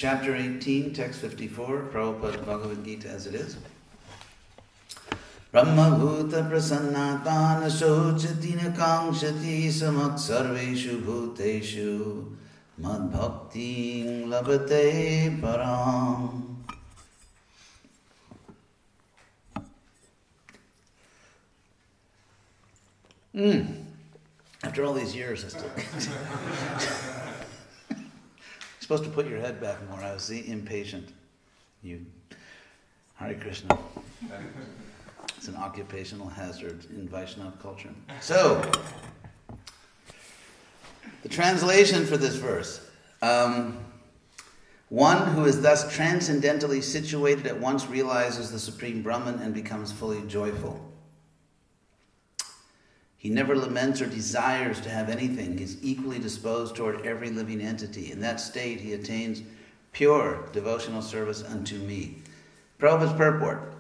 chapter 18, text 54, Prabhupada Bhagavad-gita as it is. Brahma bhuta prasannatana sochati nakangshati samak sarveshu bhuteshu mad bhakti labate param. After all these years, I still You're supposed to put your head back more. I was impatient. You, Hare Krishna. It's an occupational hazard in Vaishnava culture. So, the translation for this verse. One who is thus transcendentally situated at once realizes the Supreme Brahman and becomes fully joyful. He never laments or desires to have anything. He is equally disposed toward every living entity. In that state, he attains pure devotional service unto me. Prabhupada's purport.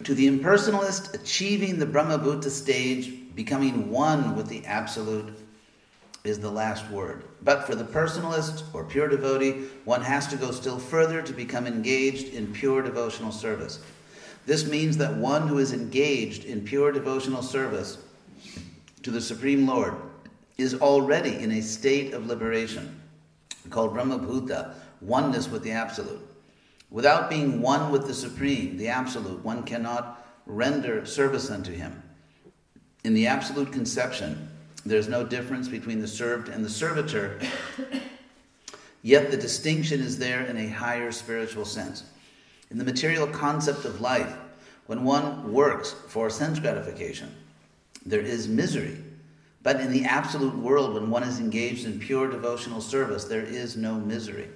To the impersonalist, achieving the Brahma-bhuta stage, becoming one with the Absolute, is the last word. But for the personalist or pure devotee, one has to go still further to become engaged in pure devotional service. This means that one who is engaged in pure devotional service to the Supreme Lord is already in a state of liberation, called Brahma-bhuta, oneness with the Absolute. Without being one with the Supreme, the Absolute, one cannot render service unto him. In the Absolute conception, there is no difference between the served and the servitor, yet the distinction is there in a higher spiritual sense. In the material concept of life, when one works for sense gratification, there is misery. But in the absolute world, when one is engaged in pure devotional service, there is no misery.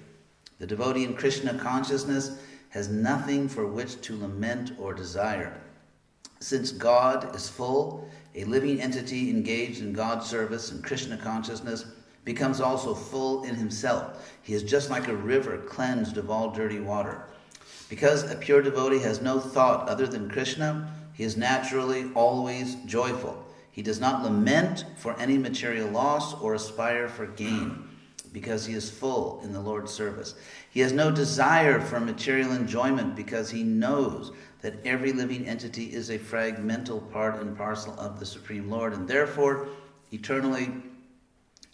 The devotee in Krishna consciousness has nothing for which to lament or desire. Since God is full, a living entity engaged in God's service and Krishna consciousness becomes also full in himself. He is just like a river cleansed of all dirty water. Because a pure devotee has no thought other than Krishna, he is naturally always joyful. He does not lament for any material loss or aspire for gain, because he is full in the Lord's service. He has no desire for material enjoyment, because he knows that every living entity is a fragmental part and parcel of the Supreme Lord, and therefore eternally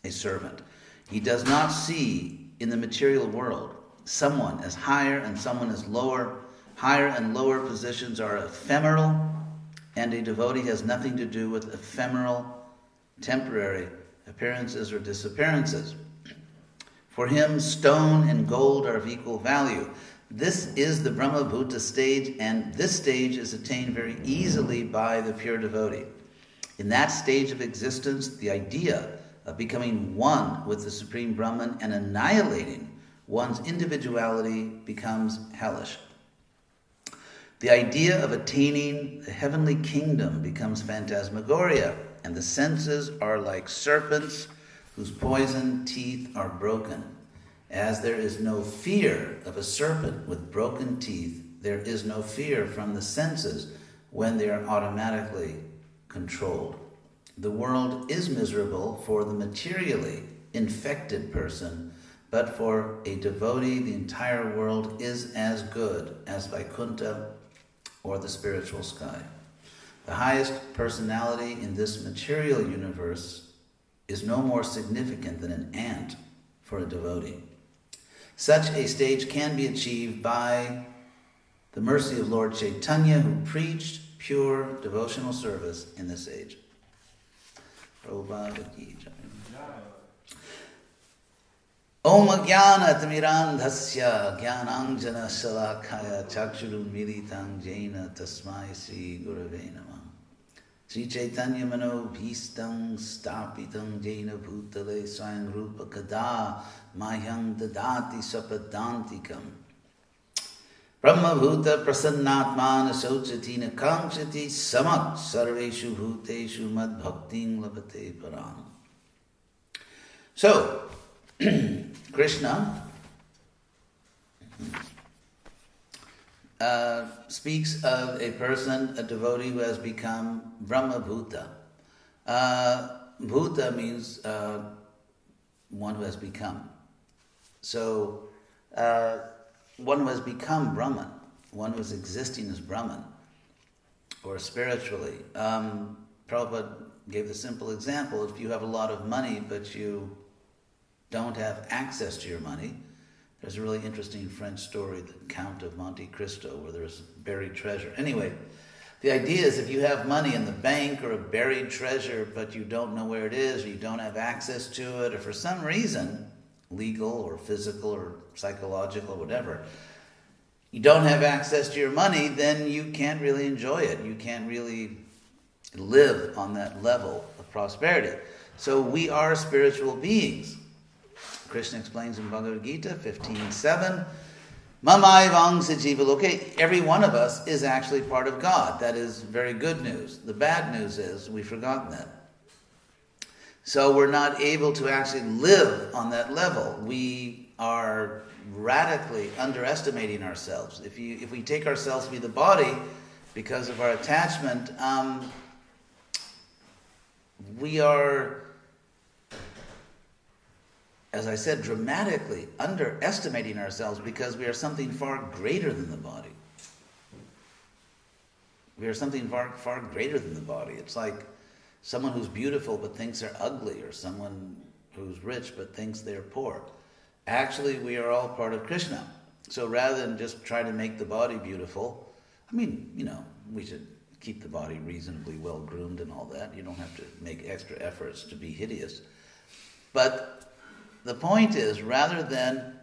a servant. He does not see in the material world someone as higher and someone as lower. Higher and lower positions are ephemeral, and a devotee has nothing to do with ephemeral, temporary appearances or disappearances. For him, stone and gold are of equal value. This is the Brahma-bhuta stage, and this stage is attained very easily by the pure devotee. In that stage of existence, the idea of becoming one with the Supreme Brahman and annihilating one's individuality becomes hellish. The idea of attaining the heavenly kingdom becomes phantasmagoria, and the senses are like serpents whose poison teeth are broken. As there is no fear of a serpent with broken teeth, there is no fear from the senses when they are automatically controlled. The world is miserable for the materially infected person, but for a devotee, the entire world is as good as Vaikuntha or the spiritual sky. The highest personality in this material universe is no more significant than an ant for a devotee. Such a stage can be achieved by the mercy of Lord Chaitanya, who preached pure devotional service in this age. Prabhupada-gita. Om Jnana Timirandhasya Jnananjana Shalakaya Chakshuru Militang Jaina Tasmai Sri Gurave Namah. Sri Chaitanya Mano Bhistang Stapitam Jaina Bhutale Swayam Rupa Kada Mayang Dadati Sapadantikam Brahma Bhuta Prasannatmana Sochatina Kamshati Samak Sarveshu Bhuteshu Mad Bhakting Labate Param. So, Krishna speaks of a person, a devotee who has become Brahma-bhuta. Bhuta means one who has become. So one who has become Brahman, one who is existing as Brahman, or spiritually. Prabhupada gave the simple example: if you have a lot of money but you don't have access to your money, there's a really interesting French story, The Count of Monte Cristo, where there's buried treasure. Anyway, the idea is if you have money in the bank or a buried treasure but you don't know where it is, or you don't have access to it, or for some reason, legal or physical or psychological or whatever, you don't have access to your money, then you can't really enjoy it. You can't really live on that level of prosperity. So we are spiritual beings. Krishna explains in Bhagavad-gita 18.54, Mamai vangsa jiva loke. Every one of us is actually part of God. That is very good news. The bad news is we've forgotten that. So we're not able to actually live on that level. We are radically underestimating ourselves. If we take ourselves to be the body because of our attachment, we are, as I said, dramatically underestimating ourselves because we are something far greater than the body. We are something far, far greater than the body. It's like someone who's beautiful but thinks they're ugly, or someone who's rich but thinks they're poor. Actually, we are all part of Krishna. So rather than just try to make the body beautiful, we should keep the body reasonably well groomed and all that. You don't have to make extra efforts to be hideous. But the point is, rather than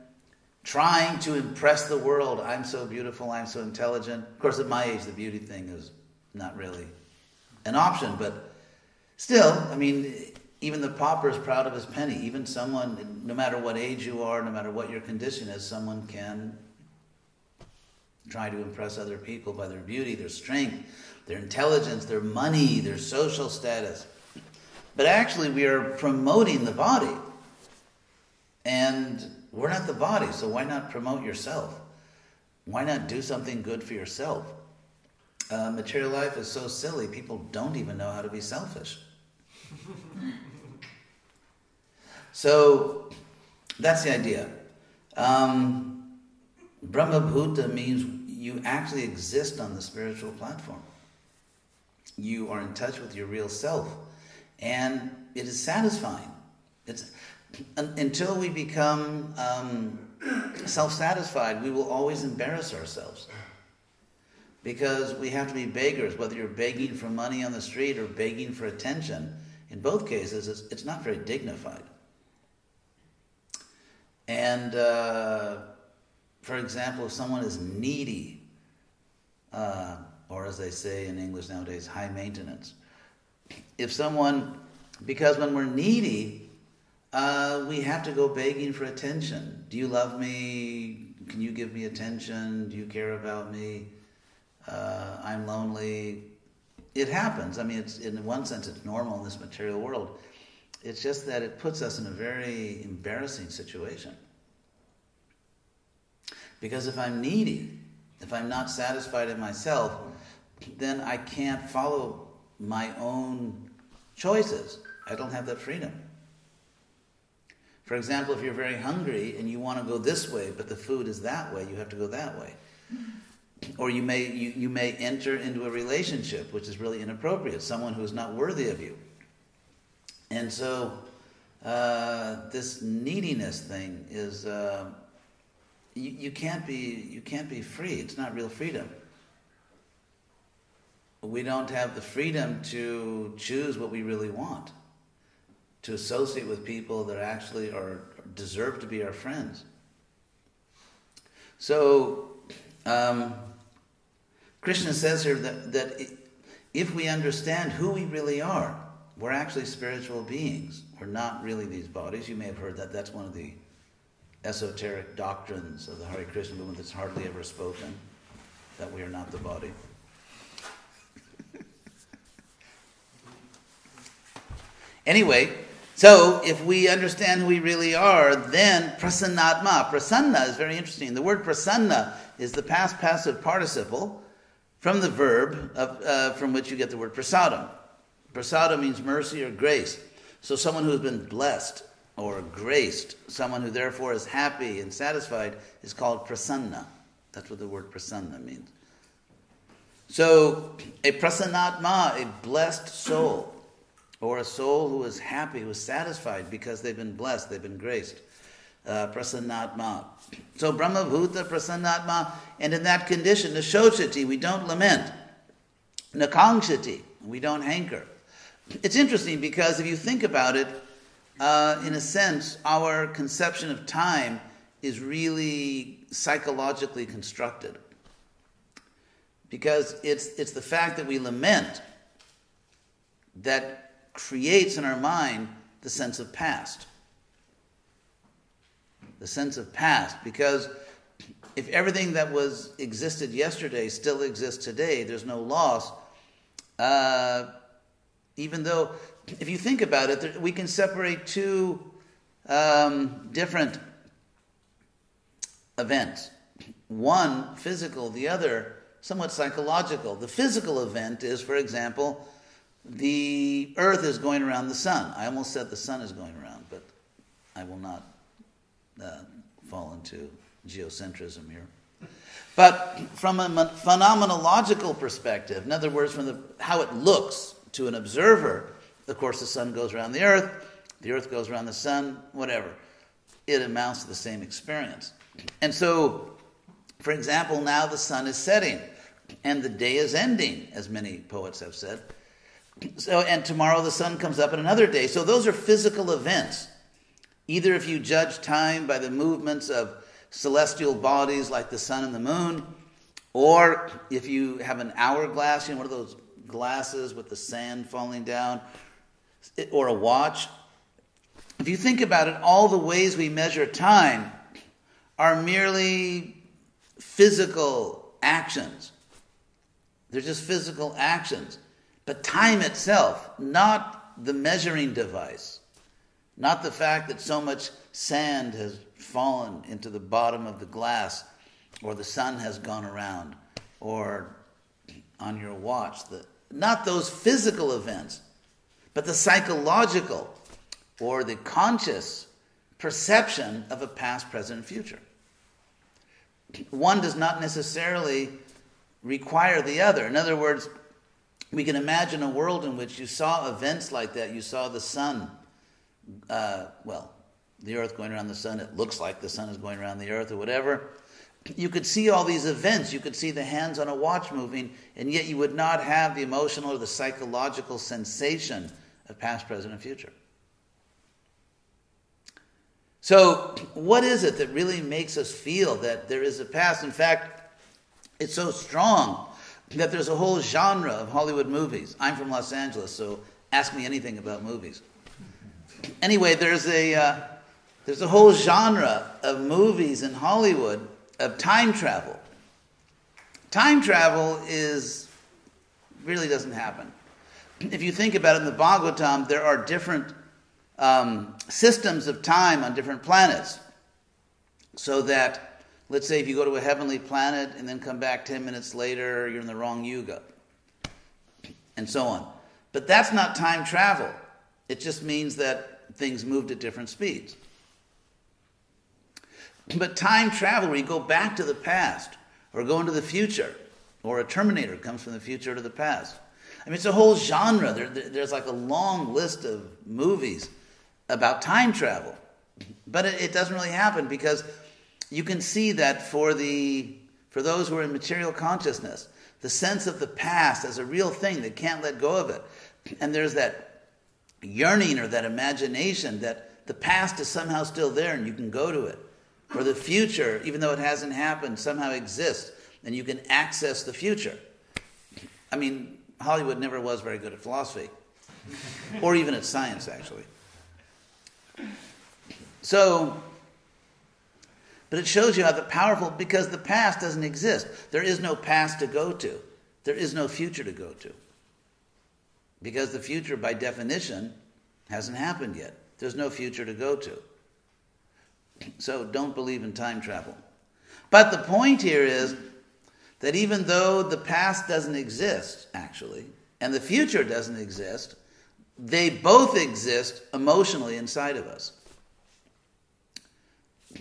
trying to impress the world, I'm so beautiful, I'm so intelligent. Of course, at my age, the beauty thing is not really an option, but still, even the pauper is proud of his penny. Even someone, no matter what age you are, no matter what your condition is, someone can try to impress other people by their beauty, their strength, their intelligence, their money, their social status. But actually, we are promoting the body. And we're not the body, so why not promote yourself? Why not do something good for yourself? Material life is so silly, people don't even know how to be selfish. So, that's the idea. Brahma-bhuta means you actually exist on the spiritual platform. You are in touch with your real self. And it is satisfying. Until we become self-satisfied, we will always embarrass ourselves. Because we have to be beggars, whether you're begging for money on the street or begging for attention. In both cases, it's not very dignified. And, for example, if someone is needy, or as they say in English nowadays, high maintenance. Because when we're needy, we have to go begging for attention. Do you love me? Can you give me attention? Do you care about me? I'm lonely. It happens. It's in one sense it's normal in this material world. It's just that it puts us in a very embarrassing situation. Because if I'm needy, if I'm not satisfied in myself, then I can't follow my own choices. I don't have that freedom. For example, if you're very hungry and you want to go this way, but the food is that way, you have to go that way. Or you may enter into a relationship which is really inappropriate, someone who is not worthy of you. And so this neediness thing is you can't be free. It's not real freedom. We don't have the freedom to choose what we really want, to associate with people that actually deserve to be our friends. So Krishna says here that if we understand who we really are, we're actually spiritual beings. We're not really these bodies. You may have heard that. That's one of the esoteric doctrines of the Hare Krishna movement that's hardly ever spoken, that we are not the body. Anyway, so if we understand who we really are, then prasannatma. Prasanna is very interesting. The word prasanna is the past passive participle from the verb from which you get the word prasadam. Prasada means mercy or grace. So someone who has been blessed or graced, someone who therefore is happy and satisfied, is called prasanna. That's what the word prasanna means. So, a prasannatma, a blessed soul, or a soul who is happy, who is satisfied because they've been blessed, they've been graced. Prasannatma. So, brahmabhuta prasannatma, and in that condition, nashochati, we don't lament. Nakangshati, we don't hanker. It's interesting because if you think about it, in a sense, our conception of time is really psychologically constructed. Because it's the fact that we lament that creates in our mind the sense of past. The sense of past. Because if everything that existed yesterday still exists today, there's no loss. Even though, if you think about it, we can separate two different events. One physical, the other somewhat psychological. The physical event is, for example, the earth is going around the sun. I almost said the sun is going around, but I will not fall into geocentrism here. But from a phenomenological perspective, in other words, from how it looks to an observer, of course the sun goes around the earth goes around the sun, whatever. It amounts to the same experience. And so, for example, now the sun is setting and the day is ending, as many poets have said. So, and tomorrow the sun comes up in another day. So those are physical events. Either if you judge time by the movements of celestial bodies like the sun and the moon, or if you have an hourglass, one of those glasses with the sand falling down, or a watch. If you think about it, all the ways we measure time are merely physical actions. They're just physical actions. But time itself, not the measuring device, not the fact that so much sand has fallen into the bottom of the glass, or the sun has gone around, or on your watch. Not those physical events, but the psychological or the conscious perception of a past, present, and future. One does not necessarily require the other. In other words, we can imagine a world in which you saw events like that. You saw the sun, the earth going around the sun. It looks like the sun is going around the earth or whatever. You could see all these events. You could see the hands on a watch moving, and yet you would not have the emotional or the psychological sensation of past, present, and future. So, what is it that really makes us feel that there is a past? In fact, it's so strong that there's a whole genre of Hollywood movies. I'm from Los Angeles, so ask me anything about movies. Anyway, there's a whole genre of movies in Hollywood of time travel. Time travel really doesn't happen. If you think about it, in the Bhagavatam, there are different systems of time on different planets. So that, let's say if you go to a heavenly planet and then come back 10 minutes later, you're in the wrong yuga. And so on. But that's not time travel. It just means that things moved at different speeds. But time travel, where you go back to the past, or go into the future, or a Terminator comes from the future to the past. I mean, it's a whole genre. There's like a long list of movies about time travel. But it doesn't really happen because you can see that for those who are in material consciousness, the sense of the past as a real thing, they can't let go of it. And there's that yearning or that imagination that the past is somehow still there and you can go to it. Or the future, even though it hasn't happened, somehow exists and you can access the future. I mean, Hollywood never was very good at philosophy. Or even at science, actually. So, but it shows you how powerful, because the past doesn't exist. There is no past to go to. There is no future to go to. Because the future, by definition, hasn't happened yet. There's no future to go to. So don't believe in time travel. But the point here is that even though the past doesn't exist, actually, and the future doesn't exist, they both exist emotionally inside of us.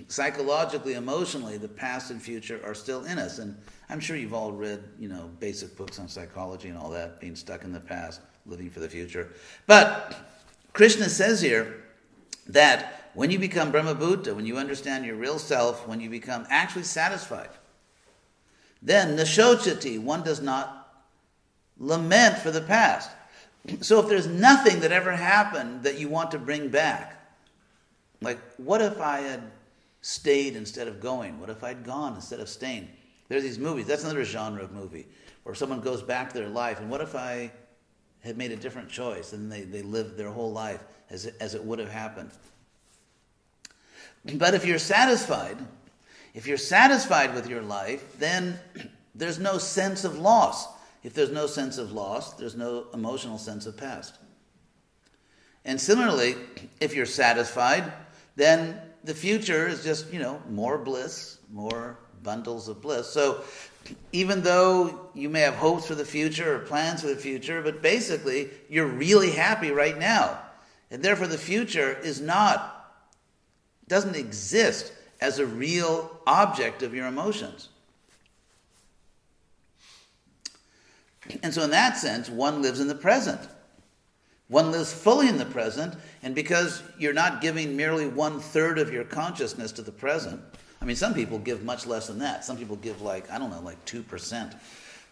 psychologically, emotionally, the past and future are still in us. And I'm sure you've all read, basic books on psychology and all that, being stuck in the past, living for the future. But Krishna says here that when you become Brahmabhuta, when you understand your real self, when you become actually satisfied, then nashochati, one does not lament for the past. So if there's nothing that ever happened that you want to bring back, like, what if I had stayed instead of going? What if I'd gone instead of staying? There's these movies. That's another genre of movie where someone goes back to their life, and what if I had made a different choice and they lived their whole life as it would have happened? But if you're satisfied with your life, then there's no sense of loss. If there's no sense of loss, there's no emotional sense of past. And similarly, if you're satisfied, then the future is just, more bliss, more bundles of bliss. So even though you may have hopes for the future or plans for the future, but basically you're really happy right now. And therefore the future doesn't exist as a real object of your emotions. And so in that sense, one lives in the present. One lives fully in the present, and because you're not giving merely 1/3 of your consciousness to the present, I mean, some people give much less than that. Some people give like 2%.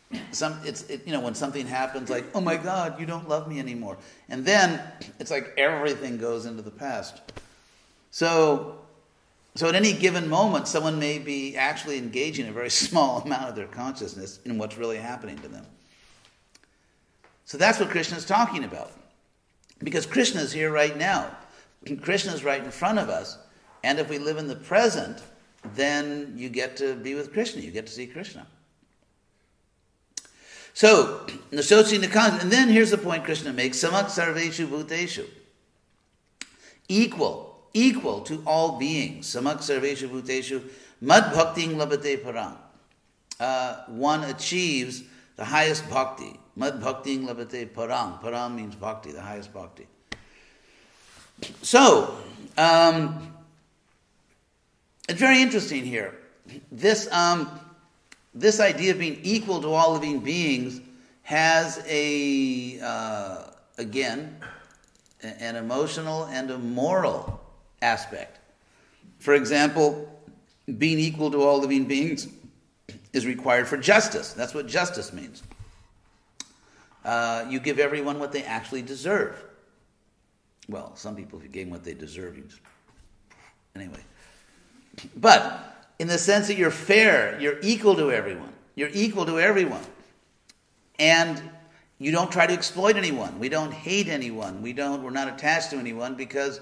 When something happens, like, oh my God, you don't love me anymore. And then it's like everything goes into the past. So at any given moment, someone may be actually engaging a very small amount of their consciousness in what's really happening to them. So that's what Krishna is talking about. Because Krishna is here right now. Krishna is right in front of us. And if we live in the present, then you get to be with Krishna. You get to see Krishna. So, and then here's the point Krishna makes. Samak sarveshu bhuteshu. Equal to all beings. Samak sarveshu bhuteshu. Mad bhakting labate parang. One achieves the highest bhakti. Mad bhakting labate parang. Parang means bhakti, the highest bhakti. So, it's very interesting here. This idea of being equal to all living beings has again, an emotional and a moral aspect. For example, being equal to all living beings is required for justice. That's what justice means. You give everyone what they actually deserve. Well, some people, if you gave them what they deserve, anyway. But in the sense that you're fair, you're equal to everyone. You're equal to everyone. And you don't try to exploit anyone. We don't hate anyone. We're not attached to anyone because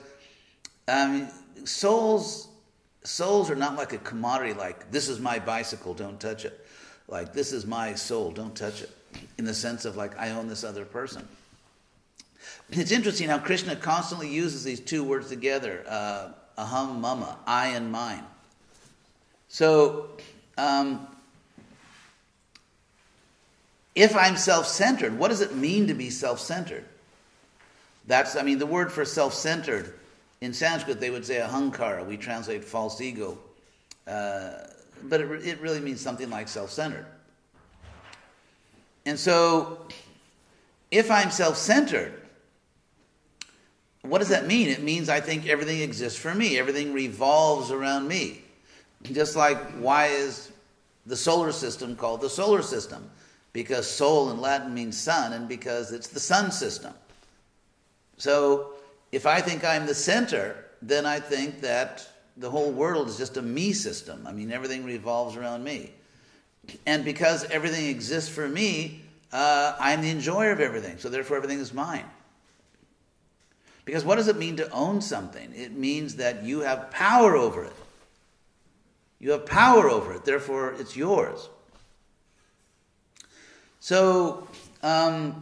souls are not like a commodity, like, this is my bicycle, don't touch it. Like, this is my soul, don't touch it. In the sense of, like, I own this other person. It's interesting how Krishna constantly uses these two words together, aham, mama, I and mine. So, if I'm self-centered, what does it mean to be self-centered? The word for self-centered, in Sanskrit they would say ahankara, we translate false ego, but it really means something like self-centered. And so, if I'm self-centered, what does that mean? It means I think everything exists for me. Everything revolves around me. Just like, why is the solar system called the solar system? Because sol in Latin means sun, and because it's the sun system. So, if I think I'm the center, then I think that the whole world is just a me system. Everything revolves around me. And because everything exists for me, I'm the enjoyer of everything. So therefore everything is mine. Because what does it mean to own something? It means that you have power over it. You have power over it. Therefore it's yours. So the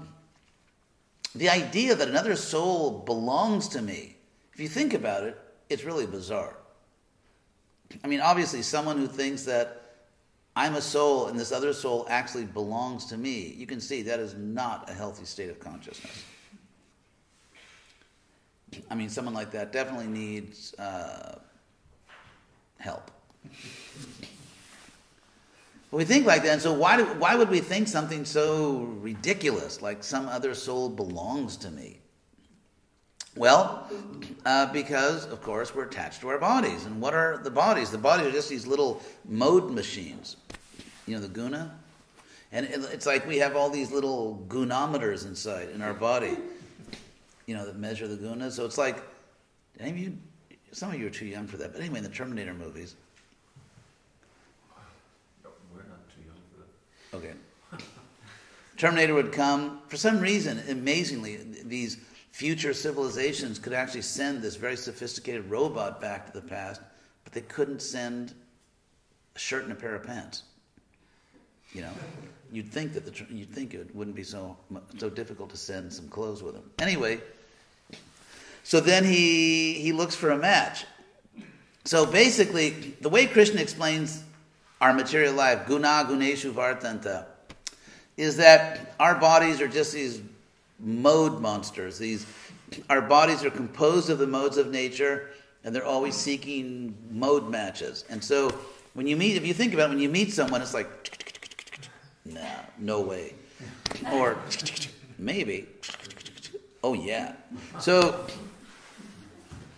idea that another soul belongs to me, if you think about it, it's really bizarre. Obviously someone who thinks that I'm a soul and this other soul actually belongs to me, you can see that is not a healthy state of consciousness. Someone like that definitely needs help. But we think like that, and so why would we think something so ridiculous, like some other soul belongs to me? Well, because, of course, we're attached to our bodies. And what are the bodies? The bodies are just these little mode machines. You know, the guna? And it's like we have all these little gunometers inside in our body, you know, that measure the gunas. So it's like, some of you are too young for that, but anyway, in the Terminator movies. We're not too young for that. Okay. Terminator would come, for some reason, amazingly, these future civilizations could actually send this very sophisticated robot back to the past, but they couldn't send a shirt and a pair of pants. You know, you'd think it wouldn't be so difficult to send some clothes with him. Anyway, so then he looks for a match. So basically, the way Krishna explains our material life, guna guneshu vartanta, is that our bodies are just these mode monsters. Our bodies are composed of the modes of nature, and they're always seeking mode matches. And so if you think about it, when you meet someone, it's like, nah, no way. Or maybe. Oh yeah. So,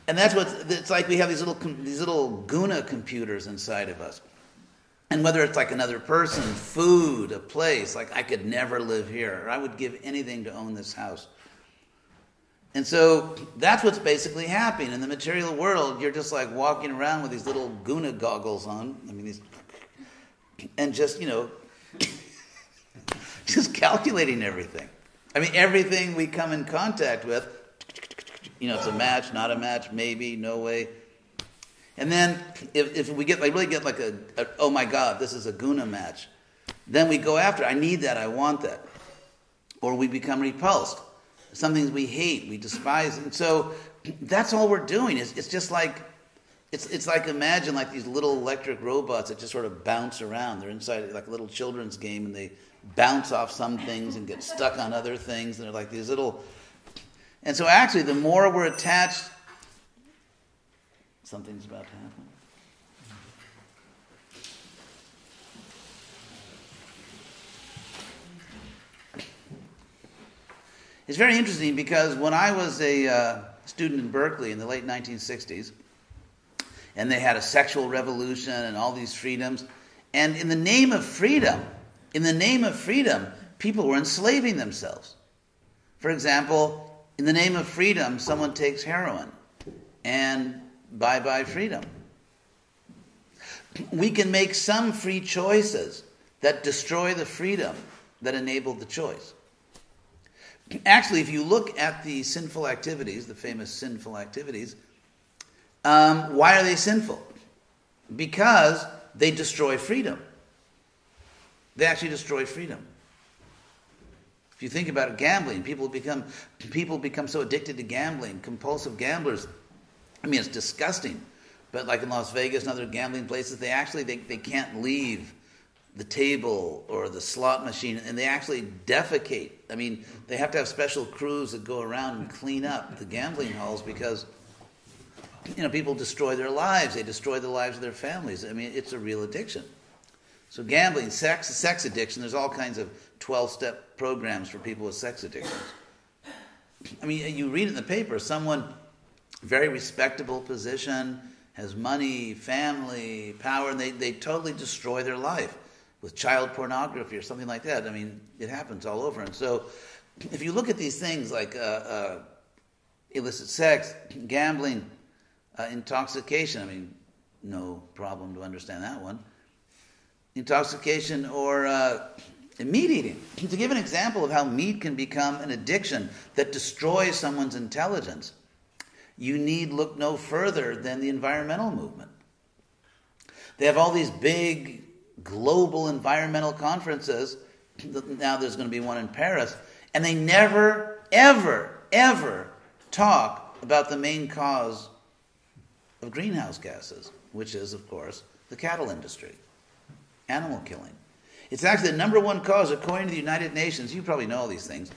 and that's it's like we have these little guna computers inside of us. And whether it's like another person, food, a place, like I could never live here, or I would give anything to own this house. And so that's what's basically happening. In the material world, you're just like walking around with these little guna goggles on. And just, just calculating everything. Everything we come in contact with, it's a match, not a match, maybe, no way. And then if we really get like a oh my God, this is a guna match, then we go after, I need that, I want that. Or we become repulsed. Some things we hate, we despise. And so that's all we're doing. It's just like, it's like, imagine like these little electric robots that just sort of bounce around. They're inside like a little children's game, and they bounce off some things and get stuck on other things. And they're like these little... And so actually, the more we're attached... Something's about to happen. It's very interesting because when I was a student in Berkeley in the late 1960s, and they had a sexual revolution and all these freedoms, and in the name of freedom, people were enslaving themselves. For example, in the name of freedom, someone takes heroin, and bye-bye freedom. We can make some free choices that destroy the freedom that enabled the choice. Actually, if you look at the sinful activities, the famous sinful activities, why are they sinful? Because they destroy freedom. They actually destroy freedom. If you think about it, gambling, people become so addicted to gambling, compulsive gamblers. It's disgusting. But like in Las Vegas and other gambling places, they can't leave the table or the slot machine, and they actually defecate. They have to have special crews that go around and clean up the gambling halls because, people destroy their lives. They destroy the lives of their families. It's a real addiction. So gambling, sex addiction, there's all kinds of 12-step programs for people with sex addictions. You read in the paper, someone, very respectable position, has money, family, power, and they totally destroy their life with child pornography or something like that. It happens all over. And so if you look at these things like illicit sex, gambling, intoxication, no problem to understand that one. Intoxication or meat eating. To give an example of how meat can become an addiction that destroys someone's intelligence, you need look no further than the environmental movement. They have all these big global environmental conferences. Now there's going to be one in Paris. And they never, ever, ever talk about the main cause of greenhouse gases, which is, of course, the cattle industry. Animal killing. It's actually the number one cause, according to the United Nations. You probably know all these things.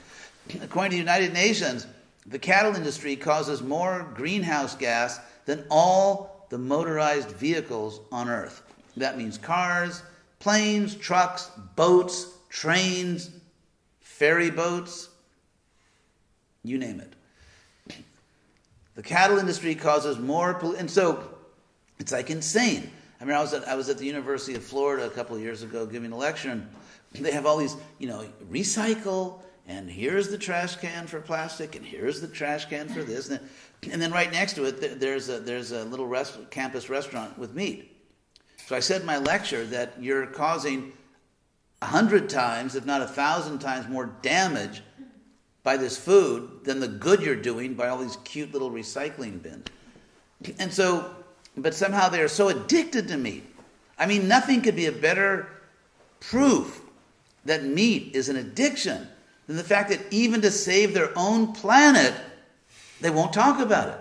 According to the United Nations, the cattle industry causes more greenhouse gas than all the motorized vehicles on Earth. That means cars, planes, trucks, boats, trains, ferry boats, you name it. The cattle industry causes more pollution, and so it's like insane. I mean, I was at the University of Florida a couple of years ago giving a lecture, and they have all these, recycle, and here's the trash can for plastic, and here's the trash can for this, and then right next to it, there's a little campus restaurant with meat. So I said in my lecture that you're causing 100 times, if not 1,000 times more damage by this food than the good you're doing by all these cute little recycling bins. And so, but somehow they are so addicted to meat. I mean, nothing could be a better proof that meat is an addiction than the fact that even to save their own planet, they won't talk about it.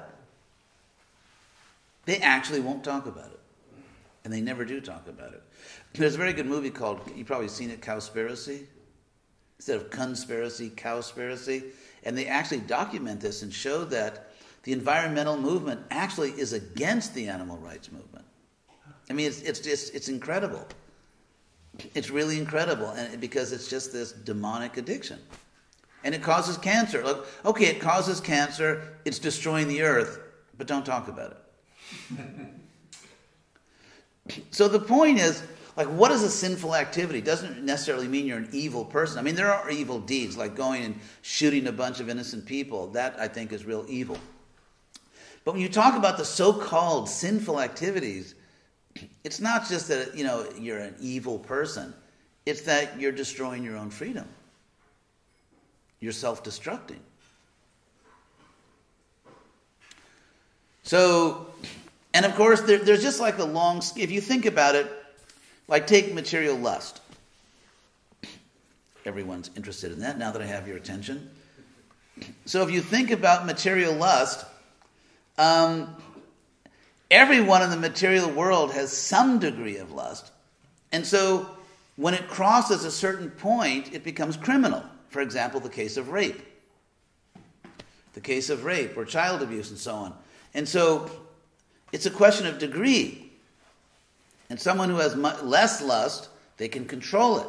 They actually won't talk about it. And they never do talk about it. There's a very good movie called, you've probably seen it, Cowspiracy. Instead of conspiracy, Cowspiracy. And they actually document this and show that the environmental movement actually is against the animal rights movement. I mean, it's incredible. It's really incredible, and because it's just this demonic addiction. And it causes cancer. Look, okay, it causes cancer, it's destroying the earth, but don't talk about it. So the point is, like, what is a sinful activity? Doesn't necessarily mean you're an evil person. I mean, there are evil deeds, like going and shooting a bunch of innocent people. That, I think, is real evil. But when you talk about the so-called sinful activities, it's not just that, you're an evil person. It's that you're destroying your own freedom. You're self-destructing. So, and of course, there's just like a long, if you think about it, like take material lust. Everyone's interested in that now that I have your attention. So if you think about material lust, everyone in the material world has some degree of lust. And so when it crosses a certain point, it becomes criminal. For example, the case of rape. The case of rape or child abuse and so on. And so it's a question of degree. And someone who has less lust, they can control it.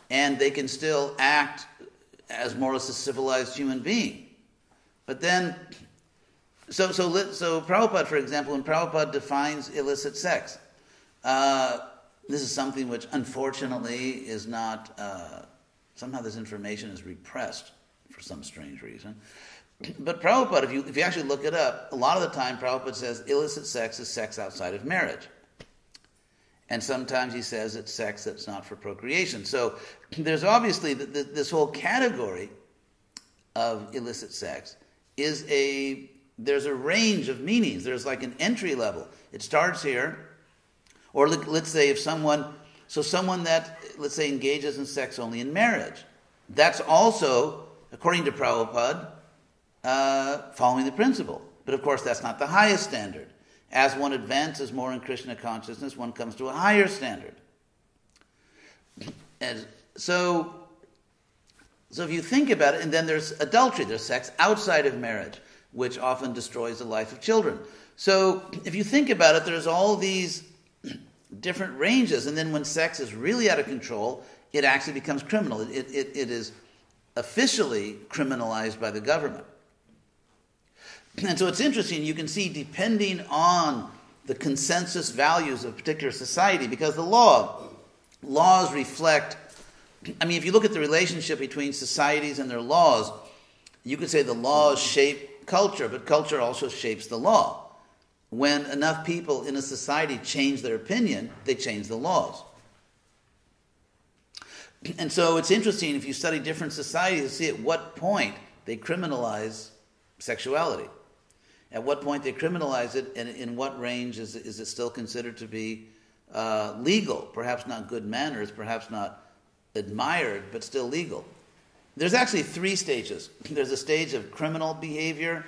And they can still act as more or less a civilized human being. But then, so Prabhupada, for example, when Prabhupada defines illicit sex, this is something which unfortunately is not, somehow this information is repressed for some strange reason. But Prabhupada, if you actually look it up, a lot of the time Prabhupada says illicit sex is sex outside of marriage. And sometimes he says it's sex that's not for procreation. So there's obviously this whole category of illicit sex there's a range of meanings. There's like an entry level. It starts here. Or let's say if someone that, let's say, engages in sex only in marriage, that's also, according to Prabhupada, following the principle. But of course that's not the highest standard. As one advances more in Krishna consciousness, one comes to a higher standard. And so if you think about it, and then there's adultery, there's sex outside of marriage, which often destroys the life of children. So if you think about it, there's all these different ranges, and then when sex is really out of control, it actually becomes criminal. It is officially criminalized by the government. And so it's interesting, you can see depending on the consensus values of a particular society, because the laws reflect, I mean, if you look at the relationship between societies and their laws, you could say the laws shape culture, but culture also shapes the law. When enough people in a society change their opinion, they change the laws. And so it's interesting, if you study different societies, to see at what point they criminalize sexuality. At what point they criminalize it, and in what range is it still considered to be legal? Perhaps not good manners, perhaps not admired, but still legal. There's actually 3 stages. There's a stage of criminal behavior,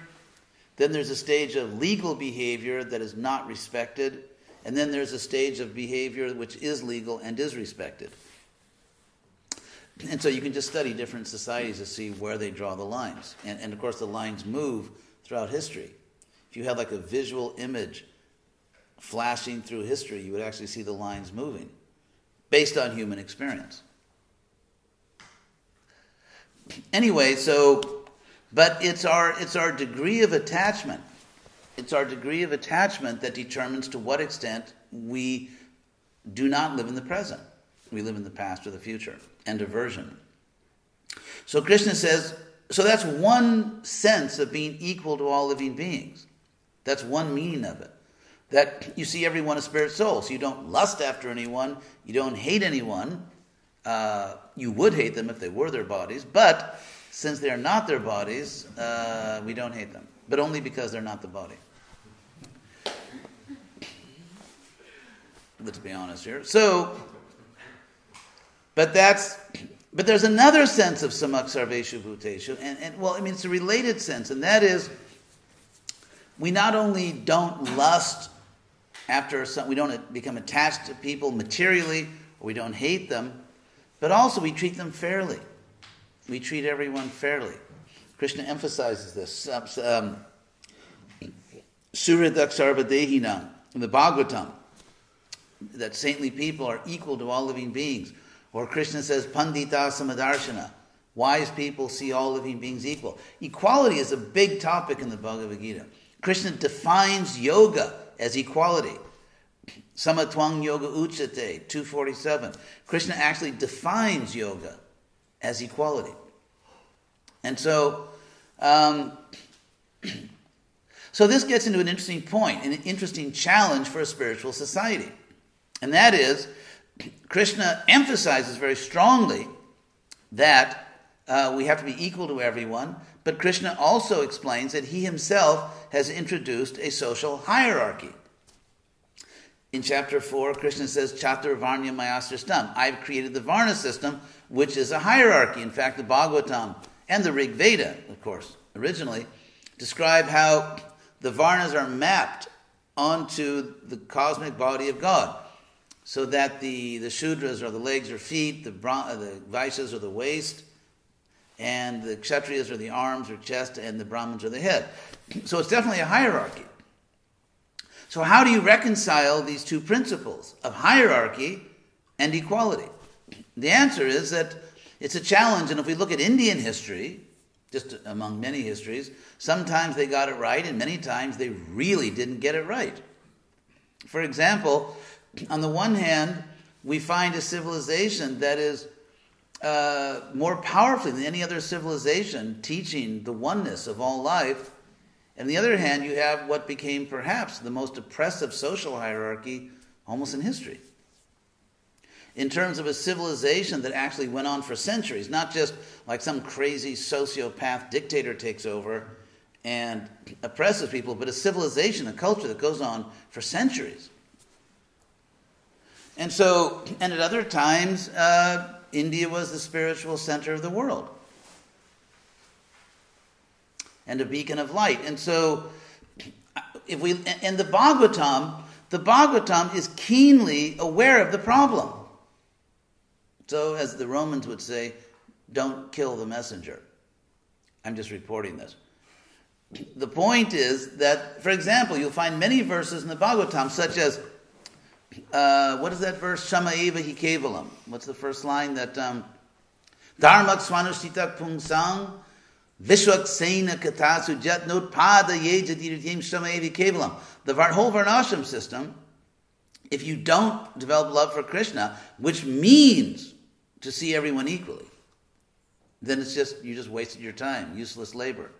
then there's a stage of legal behavior that is not respected, and then there's a stage of behavior which is legal and is respected. And so you can just study different societies to see where they draw the lines. And of course the lines move throughout history. If you have like a visual image flashing through history, you would actually see the lines moving based on human experience. Anyway, but it's our degree of attachment. It's our degree of attachment that determines to what extent we do not live in the present. We live in the past or the future, and aversion. So Krishna says, so that's one sense of being equal to all living beings. That's one meaning of it. That you see everyone as spirit soul. So you don't lust after anyone. You don't hate anyone. You would hate them if they were their bodies. But since they are not their bodies, we don't hate them. But only because they're not the body. Let's be honest here. But there's another sense of samak sarveshu bhuteshu, and it's a related sense, and that is, we not only don't lust after we don't become attached to people materially, or we don't hate them, but also we treat them fairly. We treat everyone fairly. Krishna emphasizes this. Suridak sarvadehinam, in the Bhagavatam, that saintly people are equal to all living beings. Or Krishna says, Pandita Samadarshana, wise people see all living beings equal. Equality is a big topic in the Bhagavad-gita. Krishna defines yoga as equality. Samatwang yoga uchate, 247. Krishna actually defines yoga as equality. And so this gets into an interesting point, an interesting challenge for a spiritual society. And that is, Krishna emphasizes very strongly that we have to be equal to everyone, but Krishna also explains that he himself has introduced a social hierarchy. In chapter 4, Krishna says, Chatur Varnya Mayasristam. I've created the Varna system, which is a hierarchy. In fact, the Bhagavatam and the Rig Veda, of course, originally, describe how the Varnas are mapped onto the cosmic body of God. So that the Shudras are the legs or feet, the Vaishyas are the waist, and the Kshatriyas are the arms or chest, and the Brahmins are the head. So it's definitely a hierarchy. So how do you reconcile these two principles of hierarchy and equality? The answer is that it's a challenge, and if we look at Indian history, just among many histories, sometimes they got it right, and many times they really didn't get it right. For example, on the one hand, we find a civilization that is more powerfully than any other civilization teaching the oneness of all life. On the other hand, you have what became perhaps the most oppressive social hierarchy almost in history. In terms of a civilization that actually went on for centuries, not just like some crazy sociopath dictator takes over and oppresses people, but a civilization, a culture that goes on for centuries. And at other times, India was the spiritual center of the world and a beacon of light. And so, the Bhagavatam is keenly aware of the problem. So, as the Romans would say, don't kill the messenger. I'm just reporting this. The point is that, for example, you'll find many verses in the Bhagavatam, such as what is that verse? Shama eva hi kevalam. What's the first line? That Dharmak swanushita pungsang vishwak sena katasu jat not pada ye jadiritim shama eva kevalam. The whole Varnashram system, if you don't develop love for Krishna, which means to see everyone equally, then you just wasted your time, useless labor.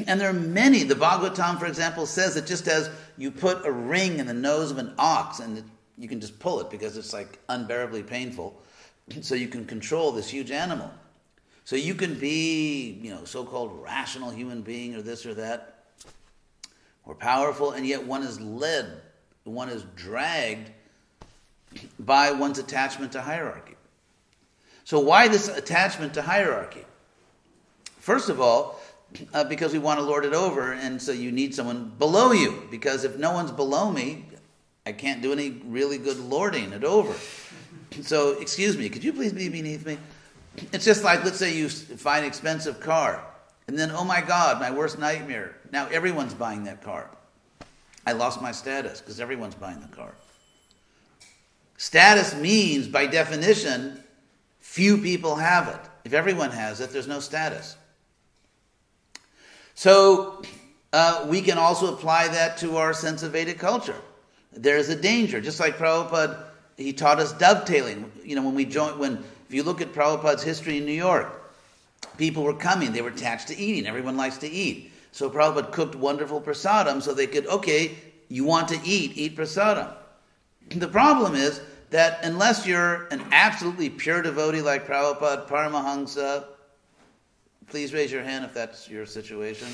And there are many. The Bhagavatam, for example, says that just as you put a ring in the nose of an ox and you can just pull it because it's like unbearably painful, so you can control this huge animal. So you can be, so-called rational human being or this or that, or powerful, and yet one is dragged by one's attachment to hierarchy. So why this attachment to hierarchy? First of all, because we want to lord it over, and so you need someone below you. Because if no one's below me, I can't do any really good lording it over. So, excuse me, could you please be beneath me? It's just like, let's say you find an expensive car, and then, oh my God, my worst nightmare. Now everyone's buying that car. I lost my status because everyone's buying the car. Status means, by definition, few people have it. If everyone has it, there's no status. So we can also apply that to our sense of Vedic culture. There is a danger, just like Prabhupada, he taught us dovetailing. If you look at Prabhupada's history in New York, people were coming, they were attached to eating. Everyone likes to eat. So Prabhupada cooked wonderful prasadam so they could, okay, you want to eat prasadam. The problem is that unless you're an absolutely pure devotee like Prabhupada, Paramahansa, please raise your hand if that's your situation,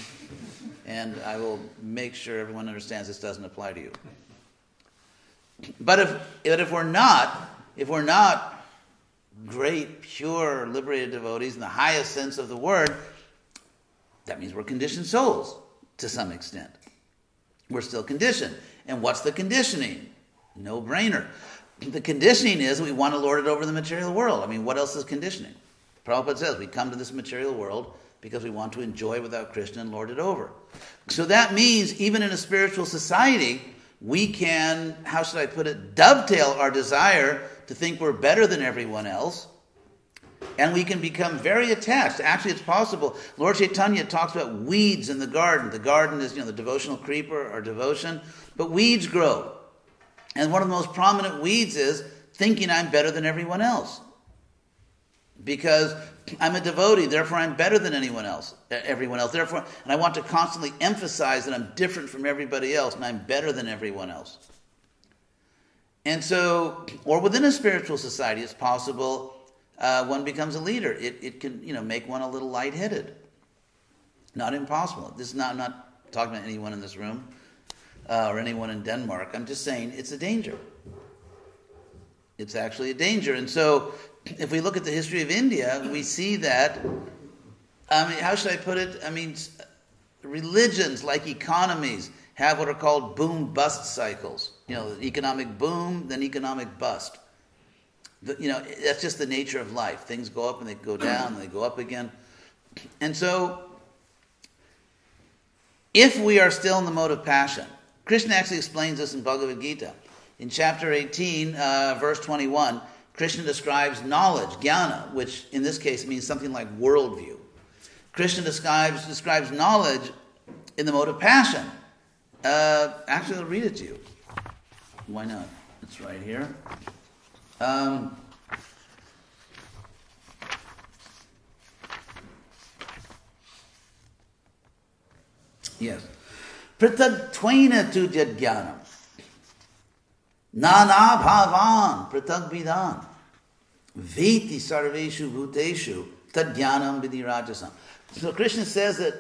and I will make sure everyone understands this doesn't apply to you. But if we're not great, pure, liberated devotees in the highest sense of the word, that means we're conditioned souls to some extent. We're still conditioned. And what's the conditioning? No brainer. The conditioning is we want to lord it over the material world. I mean, what else is conditioning? Prabhupada says we come to this material world because we want to enjoy without Krishna and lord it over. So that means even in a spiritual society, we can, how should I put it, dovetail our desire to think we're better than everyone else, and we can become very attached. Actually, it's possible. Lord Chaitanya talks about weeds in the garden. The garden is, the devotional creeper or devotion, but weeds grow. And one of the most prominent weeds is thinking I'm better than everyone else. Because I'm a devotee, therefore I'm better than everyone else. Therefore, and I want to constantly emphasize that I'm different from everybody else and I'm better than everyone else. And so, or within a spiritual society, it's possible one becomes a leader. It can, make one a little lightheaded. Not impossible. I'm not talking about anyone in this room or anyone in Denmark. I'm just saying it's a danger. It's actually a danger. And so, if we look at the history of India, we see that, how should I put it? Religions, like economies, have what are called boom-bust cycles. Economic boom, then economic bust. That's just the nature of life. Things go up and they go down and they go up again. And so, if we are still in the mode of passion, Krishna actually explains this in Bhagavad-gita. In chapter 18, verse 21, Krishna describes knowledge, jnana, which in this case means something like worldview. Krishna describes knowledge in the mode of passion. Actually, I'll read it to you. Why not? It's right here. Yes. Pritag-tvaina tu jnanam. Nana bhavan pritag vidan. Veti sarveshu bhuteshu tad jnanam vidhi. So Krishna says that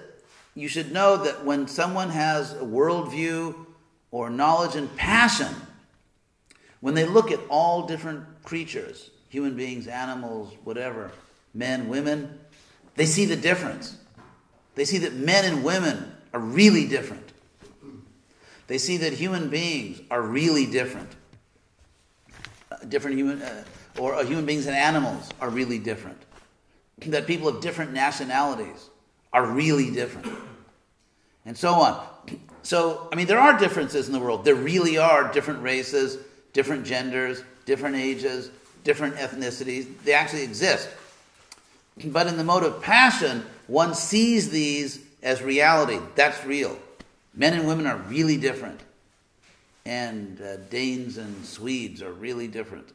you should know that when someone has a worldview or knowledge and passion, when they look at all different creatures, human beings, animals, whatever, men, women, they see the difference. They see that men and women are really different. They see that human beings are really different. Human beings and animals are really different. That people of different nationalities are really different. And so on. So, there are differences in the world. There really are different races, different genders, different ages, different ethnicities. They actually exist. But in the mode of passion, one sees these as reality. That's real. Men and women are really different. And Danes and Swedes are really different.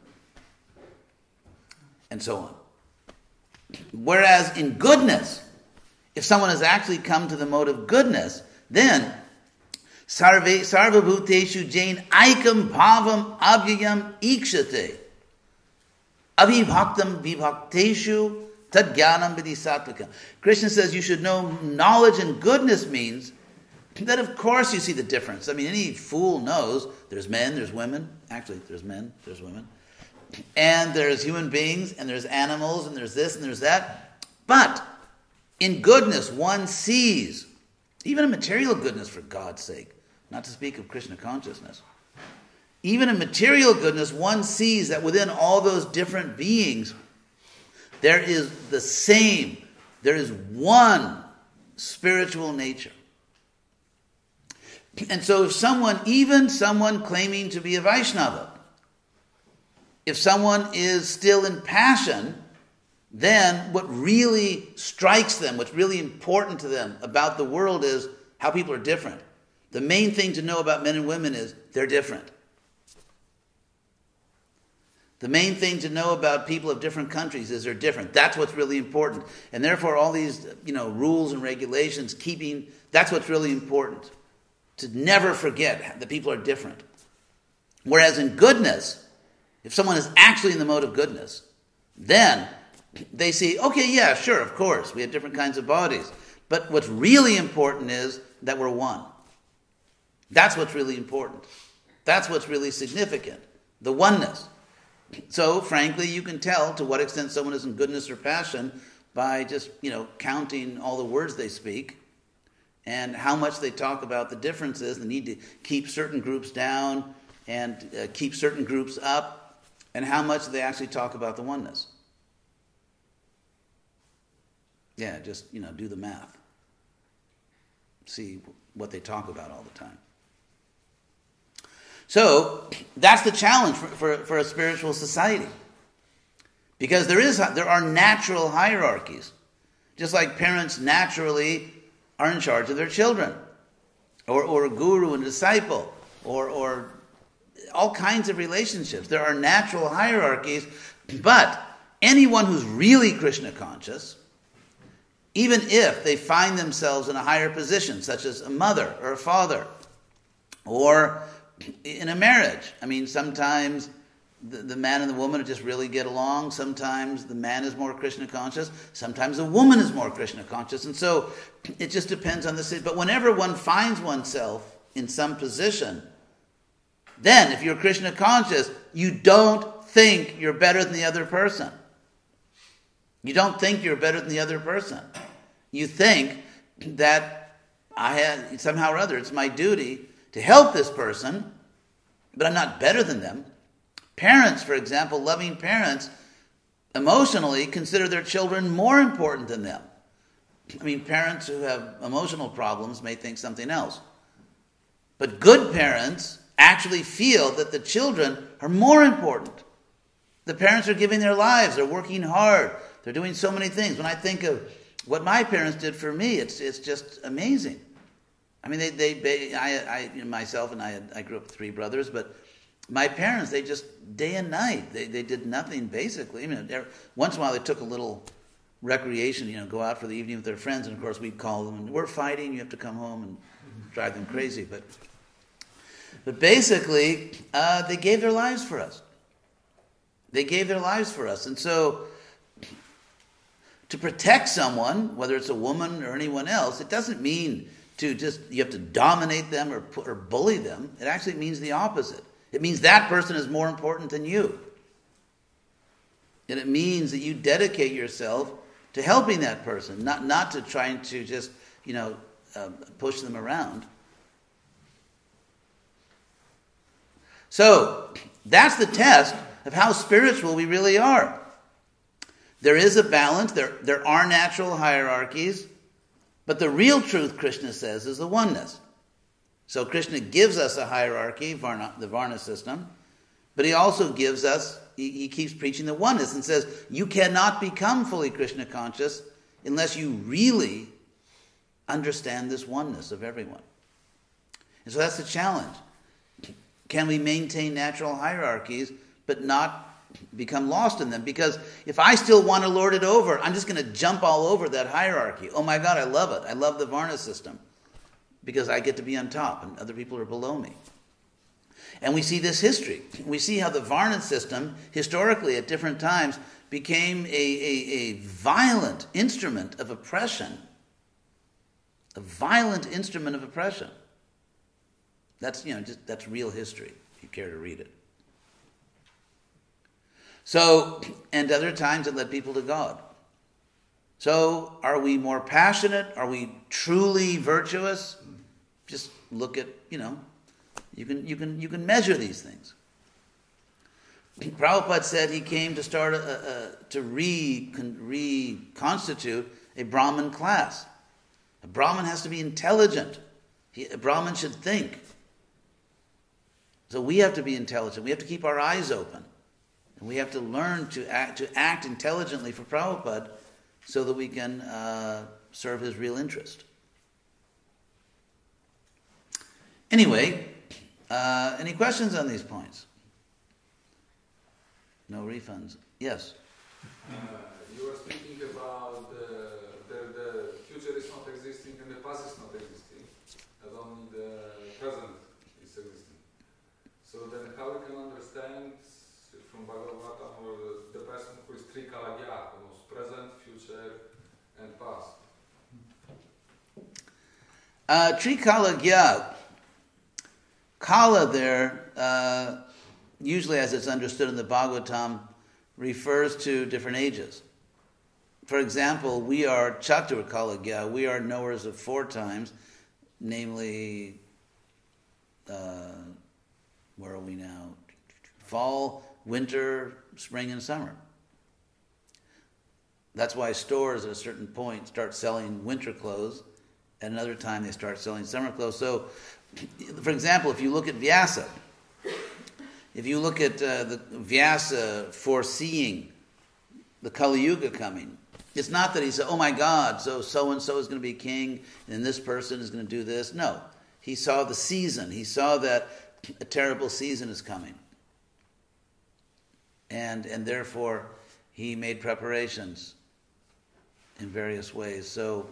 And so on. Whereas in goodness, if someone has actually come to the mode of goodness, then sarva bhuteshu jain aikam bhavam abhyayam ikshate avibhaktam vibhakteshu tad jnanam vidhi sattvakam. Krishna says you should know knowledge and goodness means that of course you see the difference. Any fool knows there's men, there's women. Actually, there's men, there's women. And there's human beings, and there's animals, and there's this, and there's that. But in goodness, one sees, even in material goodness, for God's sake, not to speak of Krishna consciousness, even in material goodness, one sees that within all those different beings, there is one spiritual nature. And so if even someone claiming to be a Vaishnava, if someone is still in passion, then what really strikes them, what's really important to them about the world is how people are different. The main thing to know about men and women is they're different. The main thing to know about people of different countries is they're different. That's what's really important. And therefore all these, rules and regulations, that's what's really important. To never forget that people are different. Whereas in goodness, if someone is actually in the mode of goodness, then they see, okay, yeah, sure, of course, we have different kinds of bodies. But what's really important is that we're one. That's what's really important. That's what's really significant. The oneness. So, frankly, you can tell to what extent someone is in goodness or passion by just, counting all the words they speak and how much they talk about the differences, the need to keep certain groups down and keep certain groups up, and how much they actually talk about the oneness. Yeah, just, do the math. See what they talk about all the time. So, that's the challenge for a spiritual society. Because there are natural hierarchies. Just like parents naturally are in charge of their children. Or a guru and a disciple. Or all kinds of relationships. There are natural hierarchies. But anyone who's really Krishna conscious, even if they find themselves in a higher position, such as a mother or a father, or in a marriage. I mean, sometimes the man and the woman just really get along. Sometimes the man is more Krishna conscious. Sometimes the woman is more Krishna conscious. And so it just depends on the situation. But whenever one finds oneself in some position, then if you're Krishna conscious, you don't think you're better than the other person. You don't think you're better than the other person. You think that somehow or other, it's my duty to help this person, but I'm not better than them. Parents, for example, loving parents, emotionally consider their children more important than them. I mean, parents who have emotional problems may think something else. But good parents actually feel that the children are more important. The parents are giving their lives, they're working hard, they're doing so many things. When I think of what my parents did for me, it's just amazing. I mean, I myself and I grew up with 3 brothers, but my parents, they just day and night, they did nothing basically. I mean, once in a while they took a little recreation, go out for the evening with their friends, and of course we'd call them, and we're fighting, you have to come home, and drive them crazy. But basically, they gave their lives for us. They gave their lives for us, and so to protect someone, whether it's a woman or anyone else, it doesn't mean you have to dominate them or bully them. It actually means the opposite. It means that person is more important than you. And it means that you dedicate yourself to helping that person, not to trying to just, push them around. So, that's the test of how spiritual we really are. There is a balance. There are natural hierarchies. But the real truth, Krishna says, is the oneness. So Krishna gives us a hierarchy, the Varna system, but he also gives us, he keeps preaching the oneness and says, you cannot become fully Krishna conscious unless you really understand this oneness of everyone. And so that's the challenge. Can we maintain natural hierarchies, but not become lost in them? Because if I still want to lord it over, I'm just going to jump all over that hierarchy. Oh my God, I love it. I love the Varna system because I get to be on top and other people are below me. And we see this history. We see how the Varna system, historically at different times, became a violent instrument of oppression. A violent instrument of oppression. That's, that's real history, if you care to read it. So, and other times it led people to God. So, are we more passionate? Are we truly virtuous? Just look at, you can measure these things. Prabhupada said he came to start to reconstitute a Brahmin class. A Brahmin has to be intelligent. A Brahmin should think. So we have to be intelligent. We have to keep our eyes open. And we have to learn to act intelligently for Prabhupada so that we can serve his real interest. Anyway, any questions on these points? No refunds. Yes? You were speaking about the future is not existing and the past is not existing, and only the present is existing. So then how we can understand from Bhagavad-gita or the person who is Trikalagya, who knows present, future and past? Trikalagya, Kala there, usually as it's understood in the Bhagavatam, refers to different ages. For example, we are Chatur Kalagya, we are knowers of 4 times, namely, where are we now? Fall, winter, spring, and summer. That's why stores at a certain point start selling winter clothes, at another time they start selling summer clothes. So, for example, if you look at Vyasa, if you look at the Vyasa foreseeing the Kali Yuga coming, it's not that he said, oh my God, so-and-so is going to be king, and this person is going to do this. No. He saw the season. He saw that a terrible season is coming. And therefore, he made preparations in various ways. So,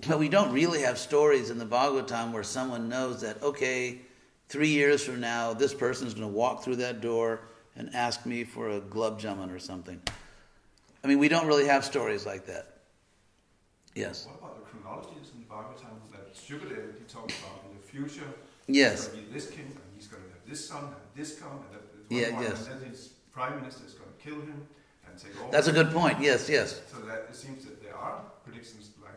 but we don't really have stories in the Bhagavatam where someone knows that, okay, 3 years from now, this person is going to walk through that door and ask me for a glove jamun or something. I mean, we don't really have stories like that. Yes? What about the chronologies in the Bhagavatam that Shukadeva, he talks about in the future? Yes. He's going to be this king, and he's going to have this son, and this come, and yes. and then his prime minister is going to kill him and take over. That's a good point. Yes. So that it seems that there are predictions, like,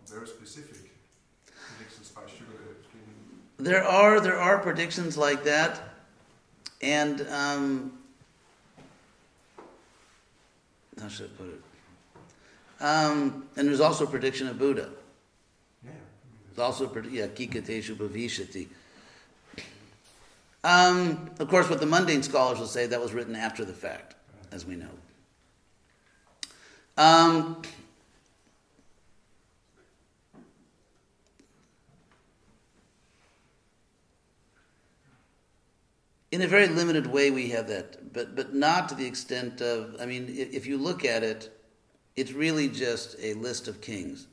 very specific predictions by Shukadeva. There are predictions like that, and how should I put it? And there's also a prediction of Buddha. Yeah. There's also kikateshu bhavishati. Of course, what the mundane scholars will say, that was written after the fact, as we know. In a very limited way we have that, but not to the extent of, I mean, if you look at it, it's really just a list of kings.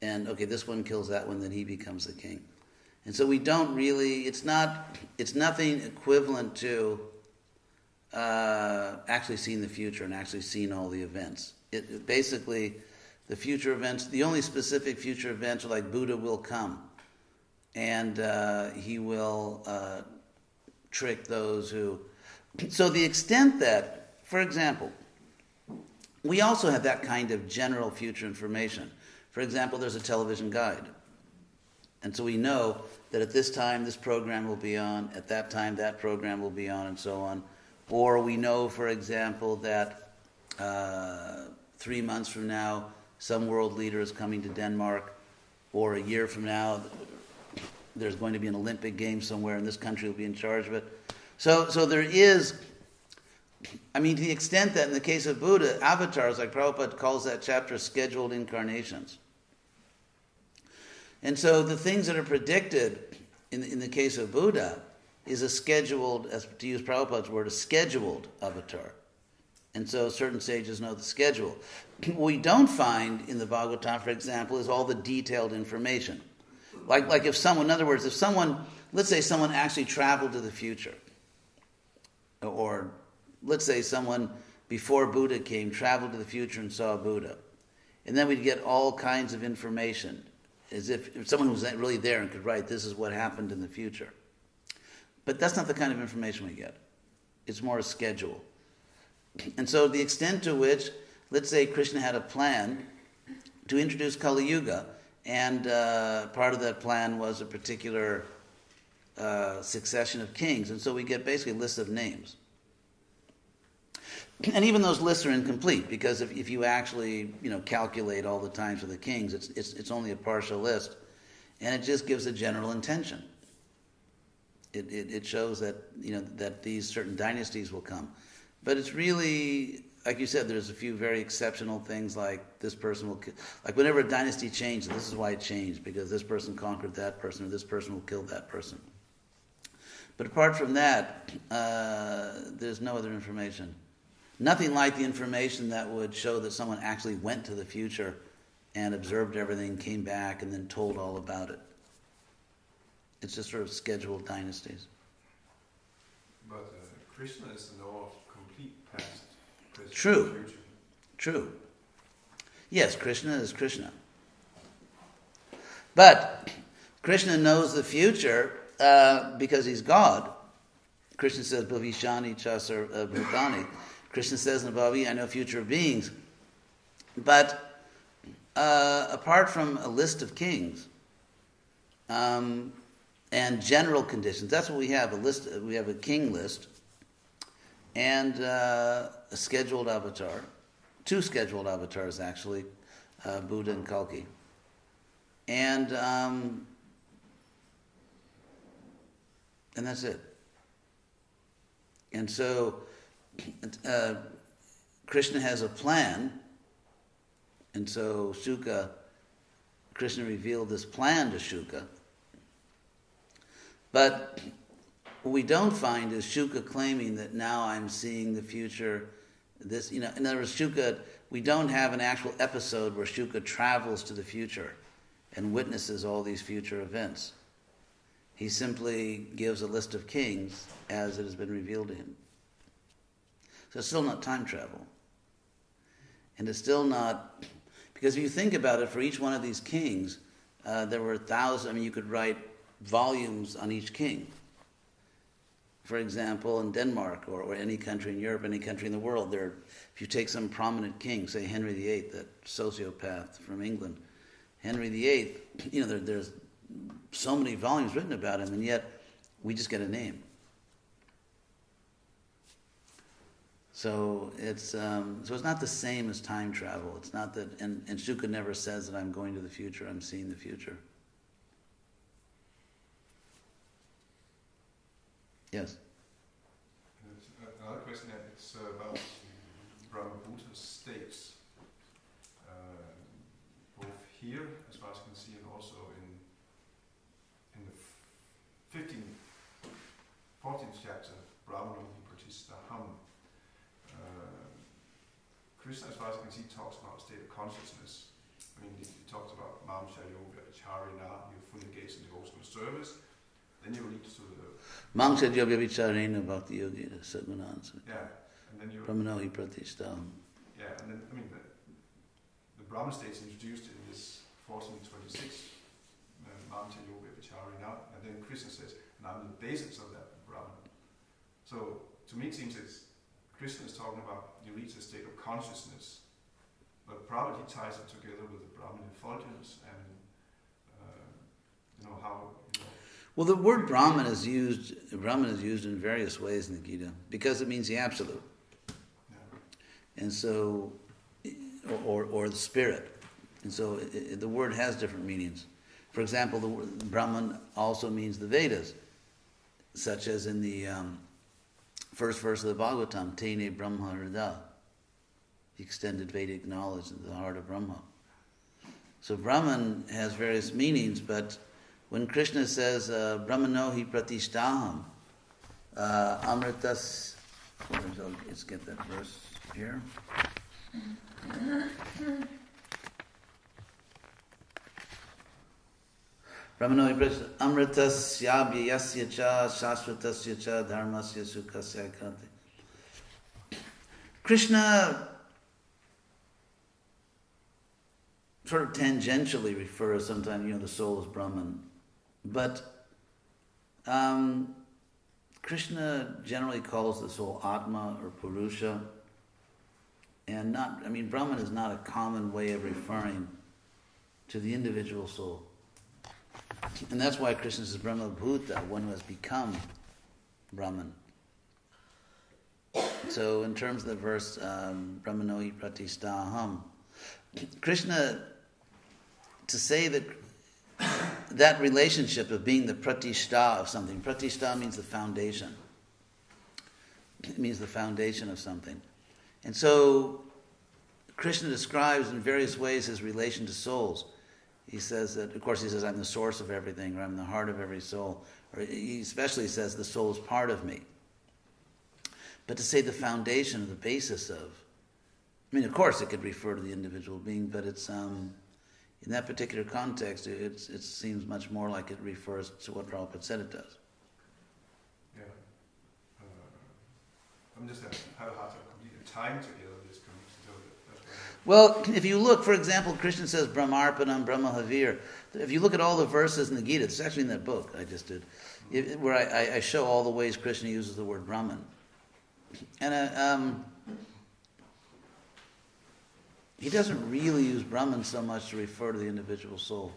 And, okay, this one kills that one, then he becomes the king. And so we don't really, it's nothing equivalent to actually seeing the future and actually seeing all the events. It basically, the future events, the only specific future events are like Buddha will come. And he will trick those who... So the extent that, for example, we also have that kind of general future information. For example, there's a television guide. And so we know that at this time this program will be on, at that time that program will be on, and so on. Or we know, for example, that 3 months from now some world leader is coming to Denmark, or a year from now there's going to be an Olympic game somewhere and this country will be in charge of it. So there is, I mean, to the extent that in the case of Buddha, avatars, like Prabhupada calls that chapter, scheduled incarnations. And so the things that are predicted in the case of Buddha is a scheduled, as to use Prabhupada's word, a scheduled avatar. And so certain sages know the schedule. What we don't find in the Bhagavatam, for example, is all the detailed information. Like if someone, in other words, if someone, let's say someone actually traveled to the future, or let's say someone before Buddha came traveled to the future and saw Buddha, and then we'd get all kinds of information, as if someone was really there and could write, this is what happened in the future. But that's not the kind of information we get. It's more a schedule. And so the extent to which, let's say Krishna had a plan to introduce Kali Yuga, and part of that plan was a particular succession of kings. And so we get basically a list of names. And even those lists are incomplete, because if you actually calculate all the times for the kings, it's only a partial list. And it just gives a general intention. It shows that, that these certain dynasties will come. But it's really, like you said, there's a few very exceptional things, like this person will kill. Like whenever a dynasty changes, this is why it changed, because this person conquered that person, or this person will kill that person. But apart from that, there's no other information. Nothing like the information that would show that someone actually went to the future and observed everything, came back, and then told all about it. It's just sort of scheduled dynasties. But Krishna is the knower of complete past, present, True. future. True. Yes, Krishna is Krishna. But Krishna knows the future because he's God. Krishna says, Bhavishani chasar bhutani. Krishna says in the Bhagavad-gita, I know future beings. But apart from a list of kings and general conditions, that's what we have, a list. We have a king list and a scheduled avatar, 2 scheduled avatars actually, Buddha and Kalki. And that's it. And so Krishna has a plan, and so Krishna revealed this plan to Shuka. But what we don't find is Shuka claiming that now I'm seeing the future. In other words, Shuka, we don't have an actual episode where Shuka travels to the future and witnesses all these future events. He simply gives a list of kings as it has been revealed to him. So it's still not time travel. And it's still not, because if you think about it, for each one of these kings, there were 1,000, you could write volumes on each king. For example, in Denmark or any country in Europe, any country in the world, if you take some prominent king, say Henry VIII, that sociopath from England, Henry VIII, there's so many volumes written about him, and yet we just get a name. So it's not the same as time travel. It's not that, and Shuka never says that I'm going to the future, I'm seeing the future. Yes? Another question, it's about Brahma-Buddha's states. Both here, as far as I can see, and also in the 14th chapter, Brahmano Pratistaham. Krishna, as far as I can see, talks about a state of consciousness. I mean, he talks about Mam Shayoga Charina, you fully engage in devotional service. Then you lead to the Mam Shayoga Charina Bhakti Yogi Sagunansa. Yeah, and then you Brahmano Pratistaham. Yeah, and then the Brahman state is introduced in this 1426 Mam Shayoga Charina, and then Krishna says, and I'm the basis of that Brahman. So to me it seems Krishna is talking about you reach a state of consciousness, but probably he ties it together with the Brahman effulgence and how. Well, the word Brahman is used in various ways in the Gita because it means the absolute, and so, or the spirit, and so the word has different meanings. For example, the word Brahman also means the Vedas, such as in the first verse of the Bhagavatam, Tene Brahma Hrida, extended Vedic knowledge into the heart of Brahma. So Brahman has various meanings, but when Krishna says, Brahmano hi pratishtaham, amritas, let's get that verse here. Brahmano hi pratishtaham, amritasya vyayasya cha, shashvatasya cha, dharmasya sukhasya kante. Krishna sort of tangentially refers sometimes, the soul is Brahman. But Krishna generally calls the soul Atma or Purusha. And Brahman is not a common way of referring to the individual soul. And that's why Krishna says Brahma Bhuta, one who has become Brahman. So in terms of the verse, Brahmano hi pratishtaham, Krishna, to say that that relationship of being the pratishta of something. Pratishta means the foundation. It means the foundation of something. And so Krishna describes in various ways his relation to souls. He says that, of course, he says, I'm the source of everything, or I'm the heart of every soul. Or he especially says the soul is part of me. But to say the foundation, the basis of, I mean, of course, it could refer to the individual being, but it's in that particular context, it seems much more like it refers to what Prabhupada said it does. Yeah. I'm just how hard to complete the time together this comes to. Well, if you look, for example, Krishna says Brahmarpanam Brahmahavir. If you look at all the verses in the Gita, it's actually in that book I just did, where I show all the ways Krishna uses the word Brahman. And he doesn't really use Brahman so much to refer to the individual soul.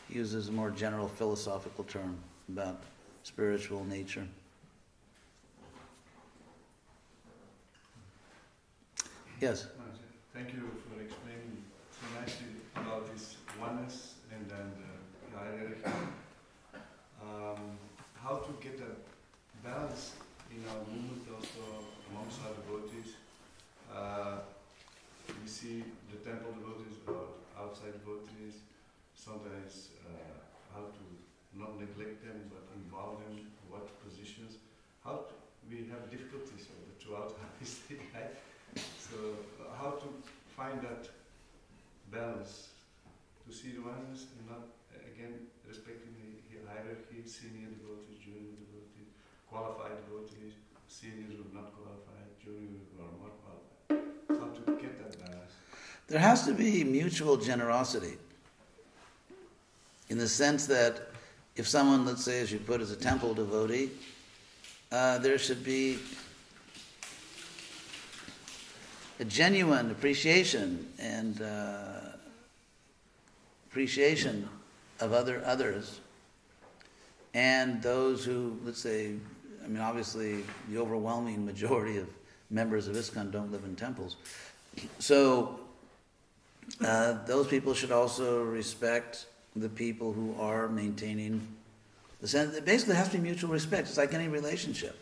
He uses a more general philosophical term about spiritual nature. Yes? Thank you for explaining so nicely about this oneness and then the hierarchy. How to get a balance in our movement also amongst our devotees. We see the temple devotees or outside devotees. Sometimes how to not neglect them but involve them, what positions. We have difficulties throughout our history, right? So how to find that balance, to see the oneness and not, again, respecting the hierarchy, senior devotees, junior devotees, qualified devotees, seniors who are not qualified, juniors who are more qualified. How to get that balance? There has to be mutual generosity, in the sense that if someone, let's say, as you put, is a temple devotee, there should be a genuine appreciation and appreciation of others, and those who, let's say, I mean, obviously, the overwhelming majority of members of ISKCON don't live in temples, so those people should also respect the people who are maintaining the sense. Basically, there has to be mutual respect. It's like any relationship.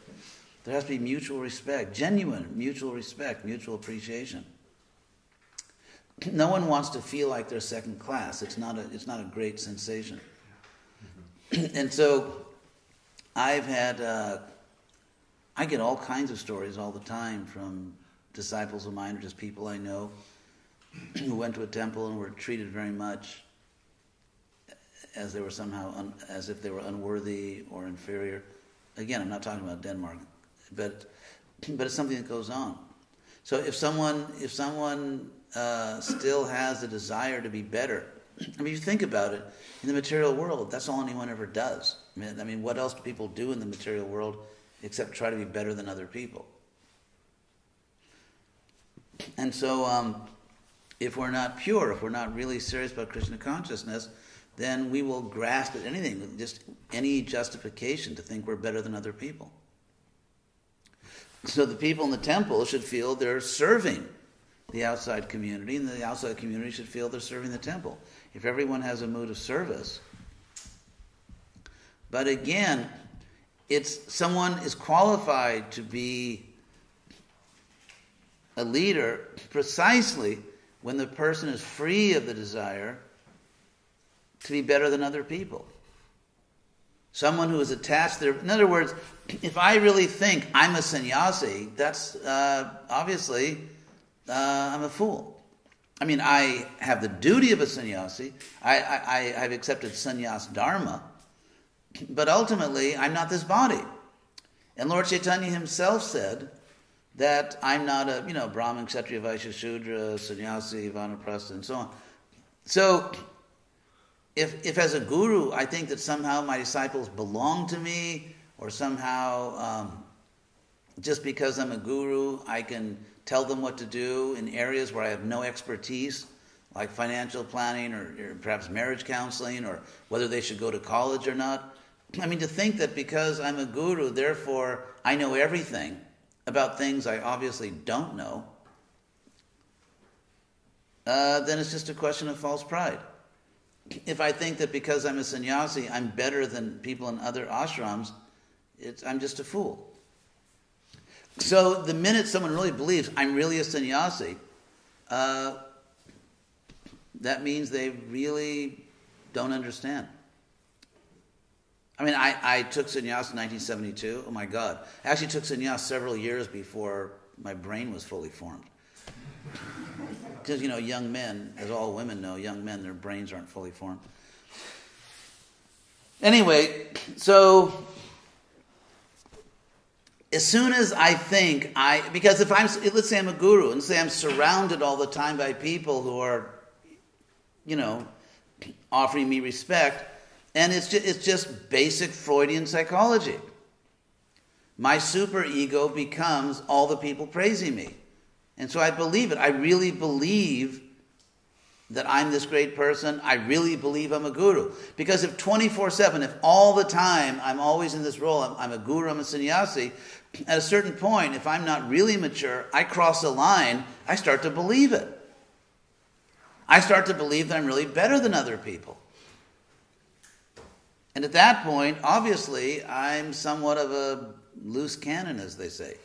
There has to be mutual respect, genuine mutual respect, mutual appreciation. No one wants to feel like they're second class. It's not a great sensation. And so I get all kinds of stories all the time from disciples of mine or just people I know who went to a temple and were treated very much as they were somehow as if they were unworthy or inferior. Again, I'm not talking about Denmark. But it's something that goes on. So if someone still has a desire to be better, I mean, if you think about it, in the material world, that's all anyone ever does. I mean, what else do people do in the material world except try to be better than other people? And so, if we're not pure, if we're not really serious about Krishna consciousness, then we will grasp at anything, just any justification to think we're better than other people. So the people in the temple should feel they're serving the outside community, and the outside community should feel they're serving the temple. If everyone has a mood of service. But again, someone is qualified to be a leader precisely when the person is free of the desire to be better than other people. Someone who is attached there. In other words, if I really think I'm a sannyasi, that's obviously I'm a fool. I mean, I have the duty of a sannyasi. I've accepted sannyas dharma, but ultimately I'm not this body. And Lord Chaitanya himself said that I'm not a Brahmin, Kshatriya, Vaishya, Shudra, sannyasi, vanaprastha, and so on. So If as a guru I think that somehow my disciples belong to me, or somehow just because I'm a guru I can tell them what to do in areas where I have no expertise, like financial planning or perhaps marriage counseling, or whether they should go to college or not. I mean, to think that because I'm a guru, therefore I know everything about things I obviously don't know, then it's just a question of false pride. if I think that because I'm a sannyasi, I'm better than people in other ashrams, I'm just a fool. So the minute someone really believes I'm really a sannyasi, that means they really don't understand. I mean, I took sannyas in 1972. Oh my God. I actually took sannyas several years before my brain was fully formed. Because, young men, as all women know, young men, their brains aren't fully formed. Anyway, so as soon as I think because let's say I'm a guru, and say I'm surrounded all the time by people who are, offering me respect, and it's just basic Freudian psychology. My superego becomes all the people praising me. And so I believe it. I really believe that I'm this great person. I really believe I'm a guru. Because if 24/7, if all the time I'm always in this role, I'm a guru, I'm a sannyasi, at a certain point, if I'm not really mature, I cross a line, I start to believe it. I start to believe that I'm really better than other people. And at that point, obviously, I'm somewhat of a loose cannon, as they say.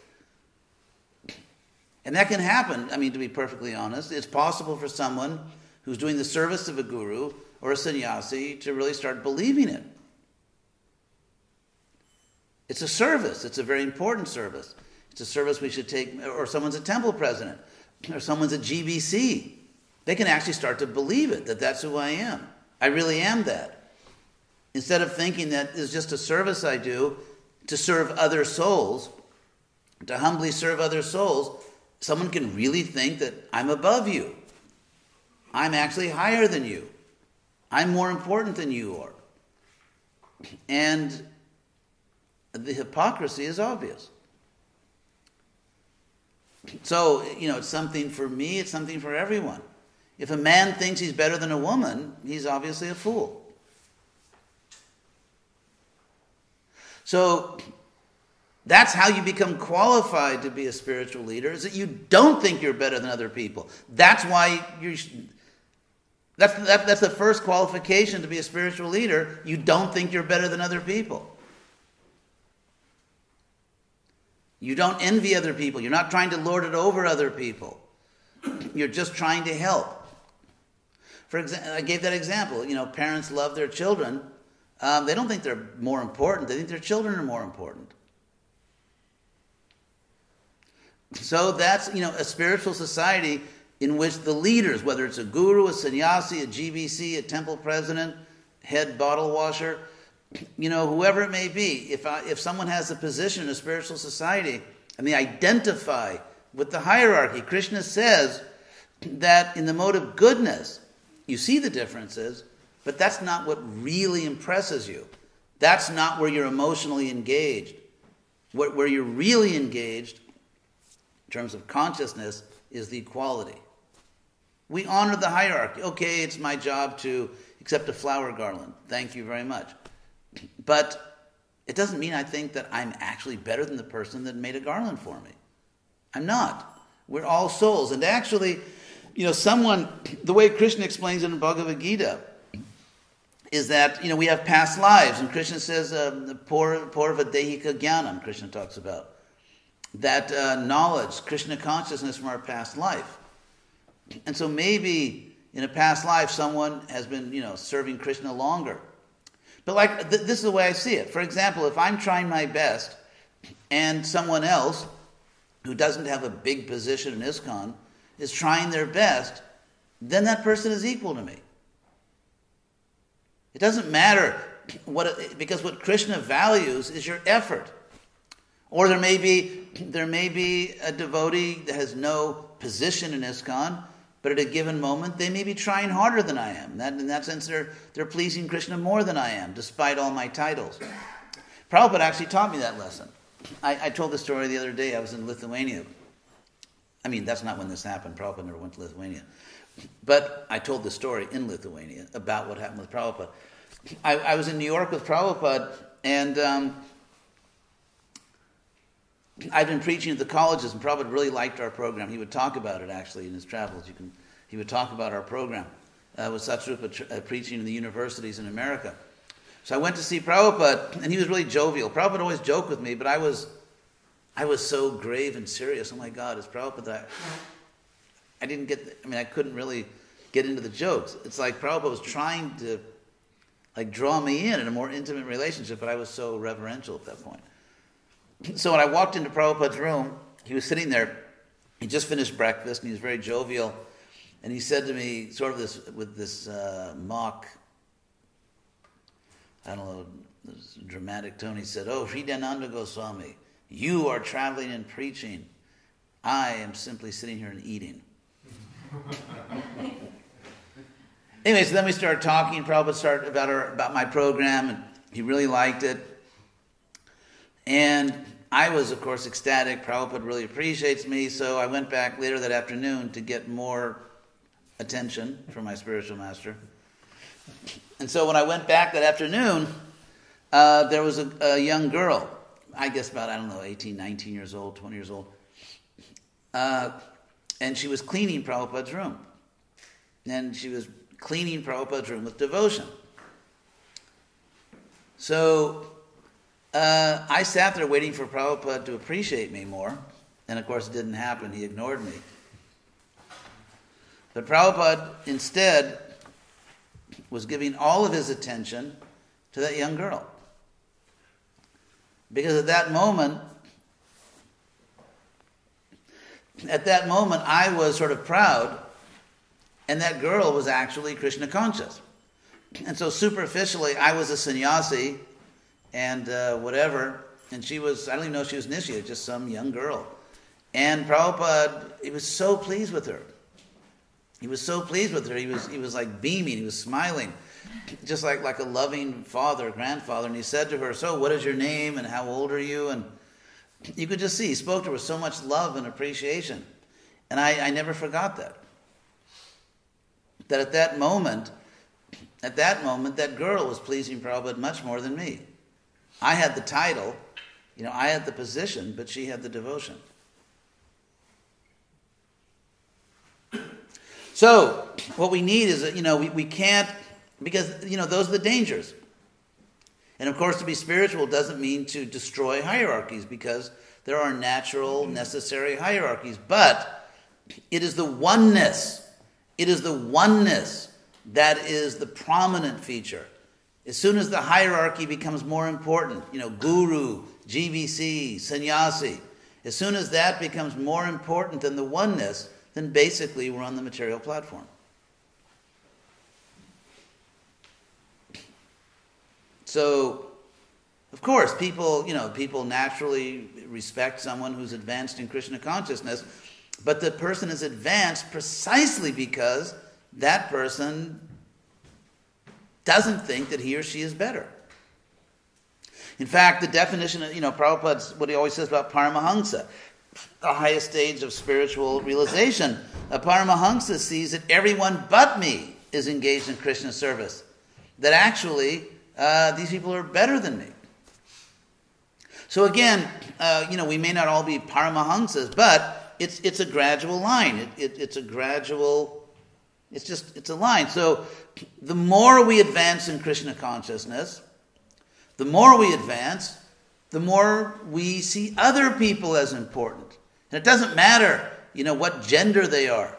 And that can happen, to be perfectly honest. It's possible for someone who's doing the service of a guru or a sannyasi to really start believing it. It's a service. It's a very important service. It's a service we should take, or someone's a temple president, or someone's a GBC. They can actually start to believe it, that that's who I am. I really am that. Instead of thinking that it's just a service I do to serve other souls, to humbly serve other souls, someone can really think that I'm above you. I'm actually higher than you. I'm more important than you are. And the hypocrisy is obvious. So, it's something for me, it's something for everyone. If a man thinks he's better than a woman, he's obviously a fool. So, that's how you become qualified to be a spiritual leader, is that you don't think you're better than other people. That's why that's the first qualification to be a spiritual leader. You don't think you're better than other people. You don't envy other people. You're not trying to lord it over other people. You're just trying to help. For example, I gave that example. Parents love their children. They don't think they're more important. They think their children are more important. So that's, a spiritual society in which the leaders, whether it's a guru, a sannyasi, a GBC, a temple president, head bottle washer, whoever it may be, if someone has a position in a spiritual society and they identify with the hierarchy, Krishna says that in the mode of goodness, you see the differences, but that's not what really impresses you. That's not where you're emotionally engaged. Where you're really engaged, in terms of consciousness, is the equality. We honor the hierarchy. Okay, it's my job to accept a flower garland. Thank you very much. But it doesn't mean I think that I'm actually better than the person that made a garland for me. I'm not. We're all souls. And actually, the way Krishna explains it in Bhagavad-gita is that, we have past lives. And Krishna says, Purva Dehika Jnanam, Krishna talks about. That knowledge, Krishna consciousness from our past life. And so maybe in a past life someone has been, serving Krishna longer. But this is the way I see it. For example, if I'm trying my best and someone else who doesn't have a big position in ISKCON is trying their best, then that person is equal to me. It doesn't matter because what Krishna values is your effort. Or there may be a devotee that has no position in ISKCON, but at a given moment they may be trying harder than I am. In that sense, they're pleasing Krishna more than I am, despite all my titles. Prabhupada actually taught me that lesson. I told the story the other day. I was in Lithuania. That's not when this happened. Prabhupada never went to Lithuania. But I told the story in Lithuania about what happened with Prabhupada. I was in New York with Prabhupada, and I'd been preaching at the colleges, and Prabhupada really liked our program. He would talk about it, actually, in his travels. He would talk about our program. with Satsrupa preaching in the universities in America. So I went to see Prabhupada, and he was really jovial. Prabhupada always joked with me, but I was so grave and serious. Oh my God, it's Prabhupada that I didn't get, I couldn't really get into the jokes. It's like Prabhupada was trying to draw me in a more intimate relationship, but I was so reverential at that point. So when I walked into Prabhupada's room, he was sitting there. He just finished breakfast, and he was very jovial. And he said to me, sort of with this mock, I don't know, this dramatic tone, he said, "Oh, Hridayananda Goswami, you are traveling and preaching. I am simply sitting here and eating." Anyway, so then we started talking. Prabhupada started about my program, and he really liked it. And I was, of course, ecstatic. Prabhupada really appreciates me, so I went back later that afternoon to get more attention from my spiritual master. And so when I went back that afternoon, there was a young girl, I guess about, 18, 19 years old, 20 years old. And she was cleaning Prabhupada's room. And she was cleaning Prabhupada's room with devotion. So I sat there waiting for Prabhupada to appreciate me more. And of course it didn't happen. He ignored me. But Prabhupada instead was giving all of his attention to that young girl. Because at that moment I was sort of proud, and that girl was actually Krishna conscious. And so superficially I was a sannyasi and whatever, and she was, I don't even know if she was initiated, just some young girl. And Prabhupada, he was so pleased with her. He was so pleased with her. He was like beaming. He was smiling, just like a loving father, grandfather. And he said to her, "So, what is your name and how old are you?" And you could just see he spoke to her with so much love and appreciation. And I never forgot that. That at that moment, that girl was pleasing Prabhupada much more than me. I had the title, I had the position, but she had the devotion. So, what we need is that, we can't, because, those are the dangers. And of course, to be spiritual doesn't mean to destroy hierarchies, because there are natural, necessary hierarchies. But it is the oneness. It is the oneness that is the prominent feature. As soon as the hierarchy becomes more important, guru, GBC, sannyasi, as soon as that becomes more important than the oneness, then basically we're on the material platform. So, of course, people naturally respect someone who's advanced in Krishna consciousness, but the person is advanced precisely because that person doesn't think that he or she is better. In fact, the definition of, Prabhupada's, what he always says about Paramahamsa, the highest stage of spiritual realization. A Paramahamsa sees that everyone but me is engaged in Krishna service. That actually, these people are better than me. So again, we may not all be Paramahamsas, but it's a gradual line. It's a line. So the more we advance in Krishna consciousness, the more we advance, the more we see other people as important. And it doesn't matter, what gender they are.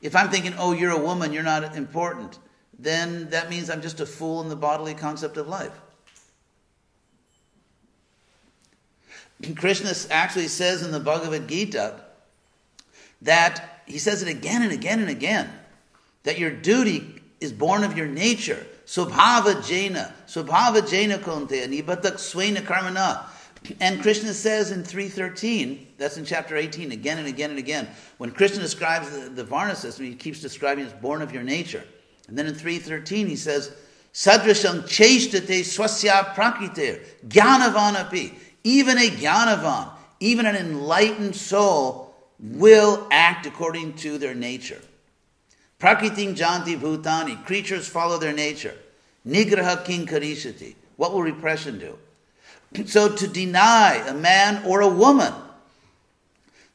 If I'm thinking, oh, you're a woman, you're not important, then that means I'm just a fool in the bodily concept of life. Krishna actually says in the Bhagavad-gita that, he says it again and again and again, that your duty is born of your nature. Subhava jena konteya, nibatak swena karmana. And Krishna says in 3.13, that's in chapter 18, again and again and again, when Krishna describes the Varna system, he keeps describing it's born of your nature. And then in 3.13 he says, Sadrasham cheshtate swasya prakriter, jnanavanapi. Even a jnanavan, even an enlightened soul, will act according to their nature. Prakritim janti bhutani, creatures follow their nature. Nigraha king karishati, what will repression do? So to deny a man or a woman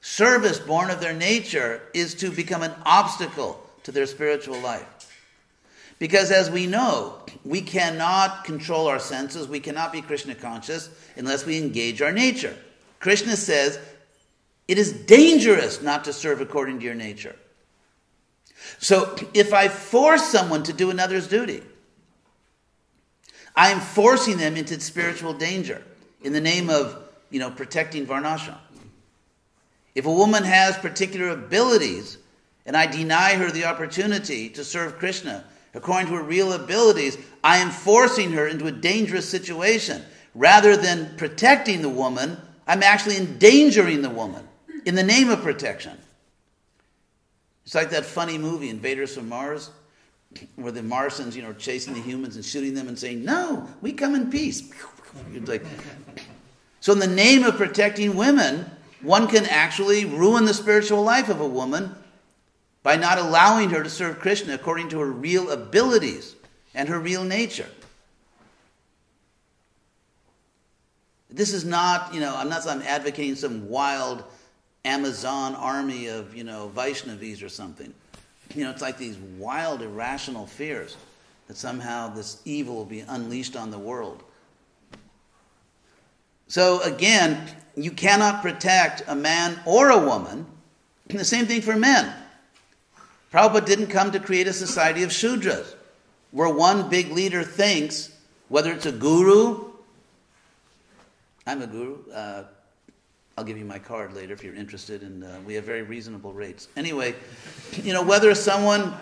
service born of their nature is to become an obstacle to their spiritual life. Because as we know, we cannot control our senses, we cannot be Krishna conscious unless we engage our nature. Krishna says, it is dangerous not to serve according to your nature. So if I force someone to do another's duty, I am forcing them into spiritual danger in the name of, protecting Varnashram. If a woman has particular abilities and I deny her the opportunity to serve Krishna according to her real abilities, I am forcing her into a dangerous situation. Rather than protecting the woman, I'm actually endangering the woman in the name of protection. It's like that funny movie, Invaders from Mars, where the Martians, are chasing the humans and shooting them and saying, no, we come in peace. So in the name of protecting women, one can actually ruin the spiritual life of a woman by not allowing her to serve Krishna according to her real abilities and her real nature. This is not, I'm advocating some wild Amazon army of, Vaishnavis or something. It's like these wild, irrational fears that somehow this evil will be unleashed on the world. So again, you cannot protect a man or a woman. The same thing for men. Prabhupada didn't come to create a society of Shudras, where one big leader thinks, whether it's a guru, I'm a guru, I'll give you my card later if you're interested, and we have very reasonable rates. Anyway, whether someone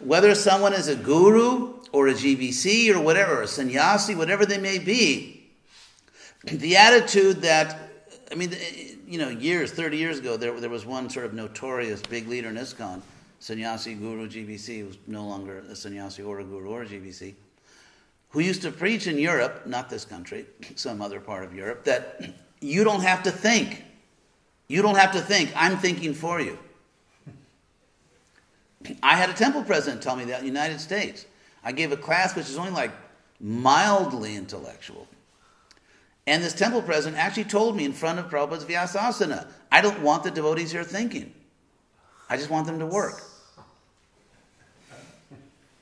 is a guru or a GBC or whatever, or a sannyasi, whatever they may be, the attitude that, 30 years ago, there was one sort of notorious big leader in ISKCON, sannyasi, guru, GBC, who's no longer a sannyasi or a guru or a GBC, who used to preach in Europe, not this country, some other part of Europe, that you don't have to think. You don't have to think. I'm thinking for you. I had a temple president tell me that in the United States. I gave a class which is only like mildly intellectual. And this temple president actually told me in front of Prabhupada's Vyasasana, I don't want the devotees here thinking. I just want them to work.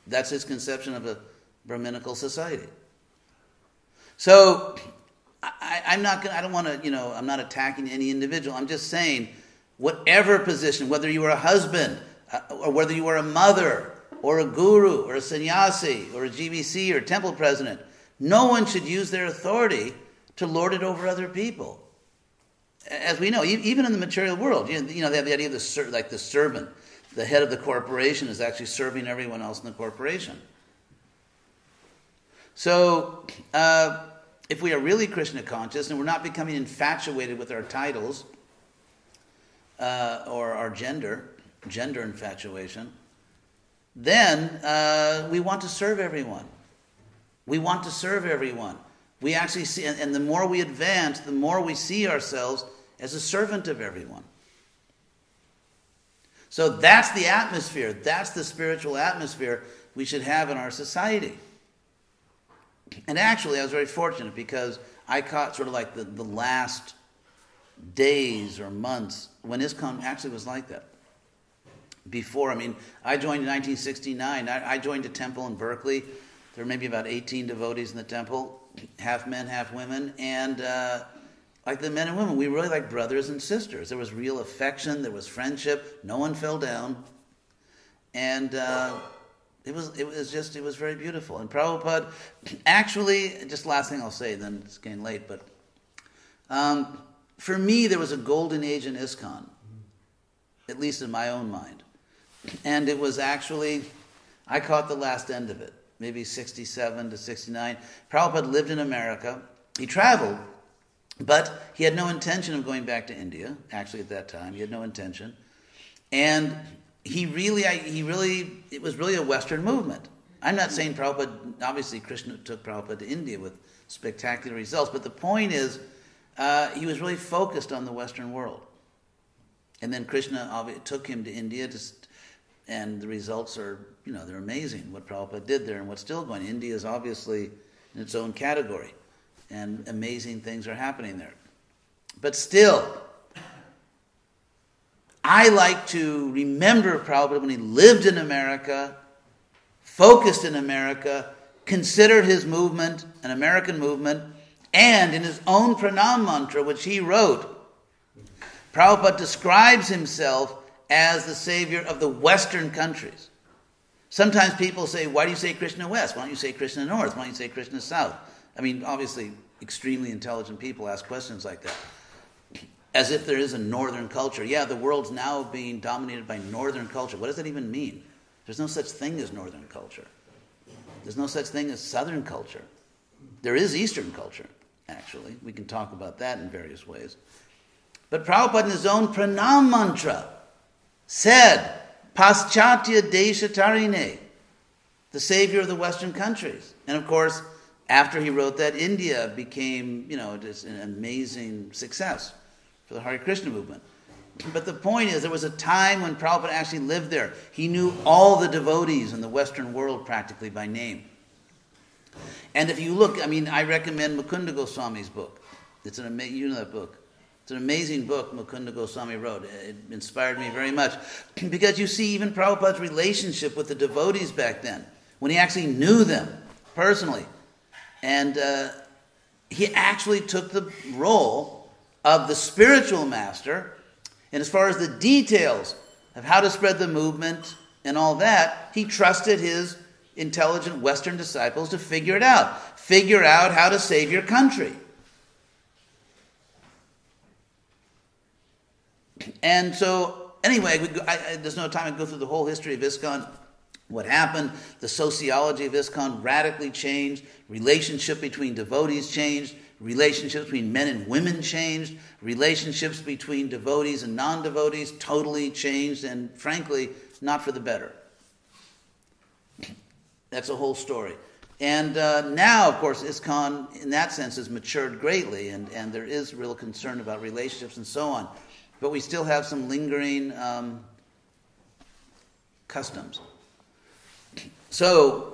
That's his conception of a Brahminical society. So I'm not attacking any individual. I'm just saying, whatever position, whether you are a husband, or whether you are a mother, or a guru, or a sannyasi, or a GBC, or a temple president, no one should use their authority to lord it over other people. As we know, even in the material world, they have the idea of the servant. The head of the corporation is actually serving everyone else in the corporation. So, if we are really Krishna conscious and we're not becoming infatuated with our titles or our gender infatuation, then we want to serve everyone. We want to serve everyone. We actually see, and the more we advance, the more we see ourselves as a servant of everyone. So that's the atmosphere. That's the spiritual atmosphere we should have in our society. And actually, I was very fortunate because I caught sort of like the last days or months when ISKCON actually was like that. Before, I joined in 1969. I joined a temple in Berkeley. There were maybe about 18 devotees in the temple, half men, half women. And like the men and women, we were really like brothers and sisters. There was real affection. There was friendship. No one fell down. And it was very beautiful. And Prabhupada, actually, just last thing I'll say, then it's getting late, but for me, there was a golden age in ISKCON, at least in my own mind. And it was actually, I caught the last end of it, maybe 67 to 69. Prabhupada lived in America. He traveled, but he had no intention of going back to India, actually at that time. He had no intention. And it was really a Western movement. I'm not saying Prabhupada, obviously Krishna took Prabhupada to India with spectacular results, but the point is, he was really focused on the Western world. And then Krishna took him to India, and the results are, they're amazing, what Prabhupada did there and what's still going. India is obviously in its own category, and amazing things are happening there. But still, I like to remember Prabhupada when he lived in America focused in America, considered his movement an American movement, and in his own pranam mantra, which he wrote, Prabhupada describes himself as the savior of the Western countries. Sometimes people say, why do you say Krishna West? Why don't you say Krishna North? Why don't you say Krishna South? I mean, obviously, extremely intelligent people ask questions like that. As if there is a northern culture. Yeah, the world's now being dominated by northern culture. What does that even mean? There's no such thing as northern culture. There's no such thing as southern culture. There is eastern culture, actually. We can talk about that in various ways. But Prabhupada in his own pranam mantra said, Paschatya Desha Tarine, the savior of the Western countries. And of course, after he wrote that, India became, just an amazing success for the Hare Krishna movement. But the point is, there was a time when Prabhupada actually lived there. He knew all the devotees in the Western world practically by name. And if you look, I recommend Mukunda Goswami's book. It's you know that book. It's an amazing book Mukunda Goswami wrote. It inspired me very much. Because you see even Prabhupada's relationship with the devotees back then, when he actually knew them personally. And he actually took the role of the spiritual master, and as far as the details of how to spread the movement and all that, he trusted his intelligent Western disciples to figure it out. Figure out how to save your country. And so, anyway, there's no time to go through the whole history of ISKCON. What happened, the sociology of ISKCON radically changed, relationship between devotees changed, relationships between men and women changed, relationships between devotees and non-devotees totally changed, and frankly, not for the better. That's a whole story. And now, of course, ISKCON, in that sense, has matured greatly, and there is real concern about relationships and so on. But we still have some lingering customs. So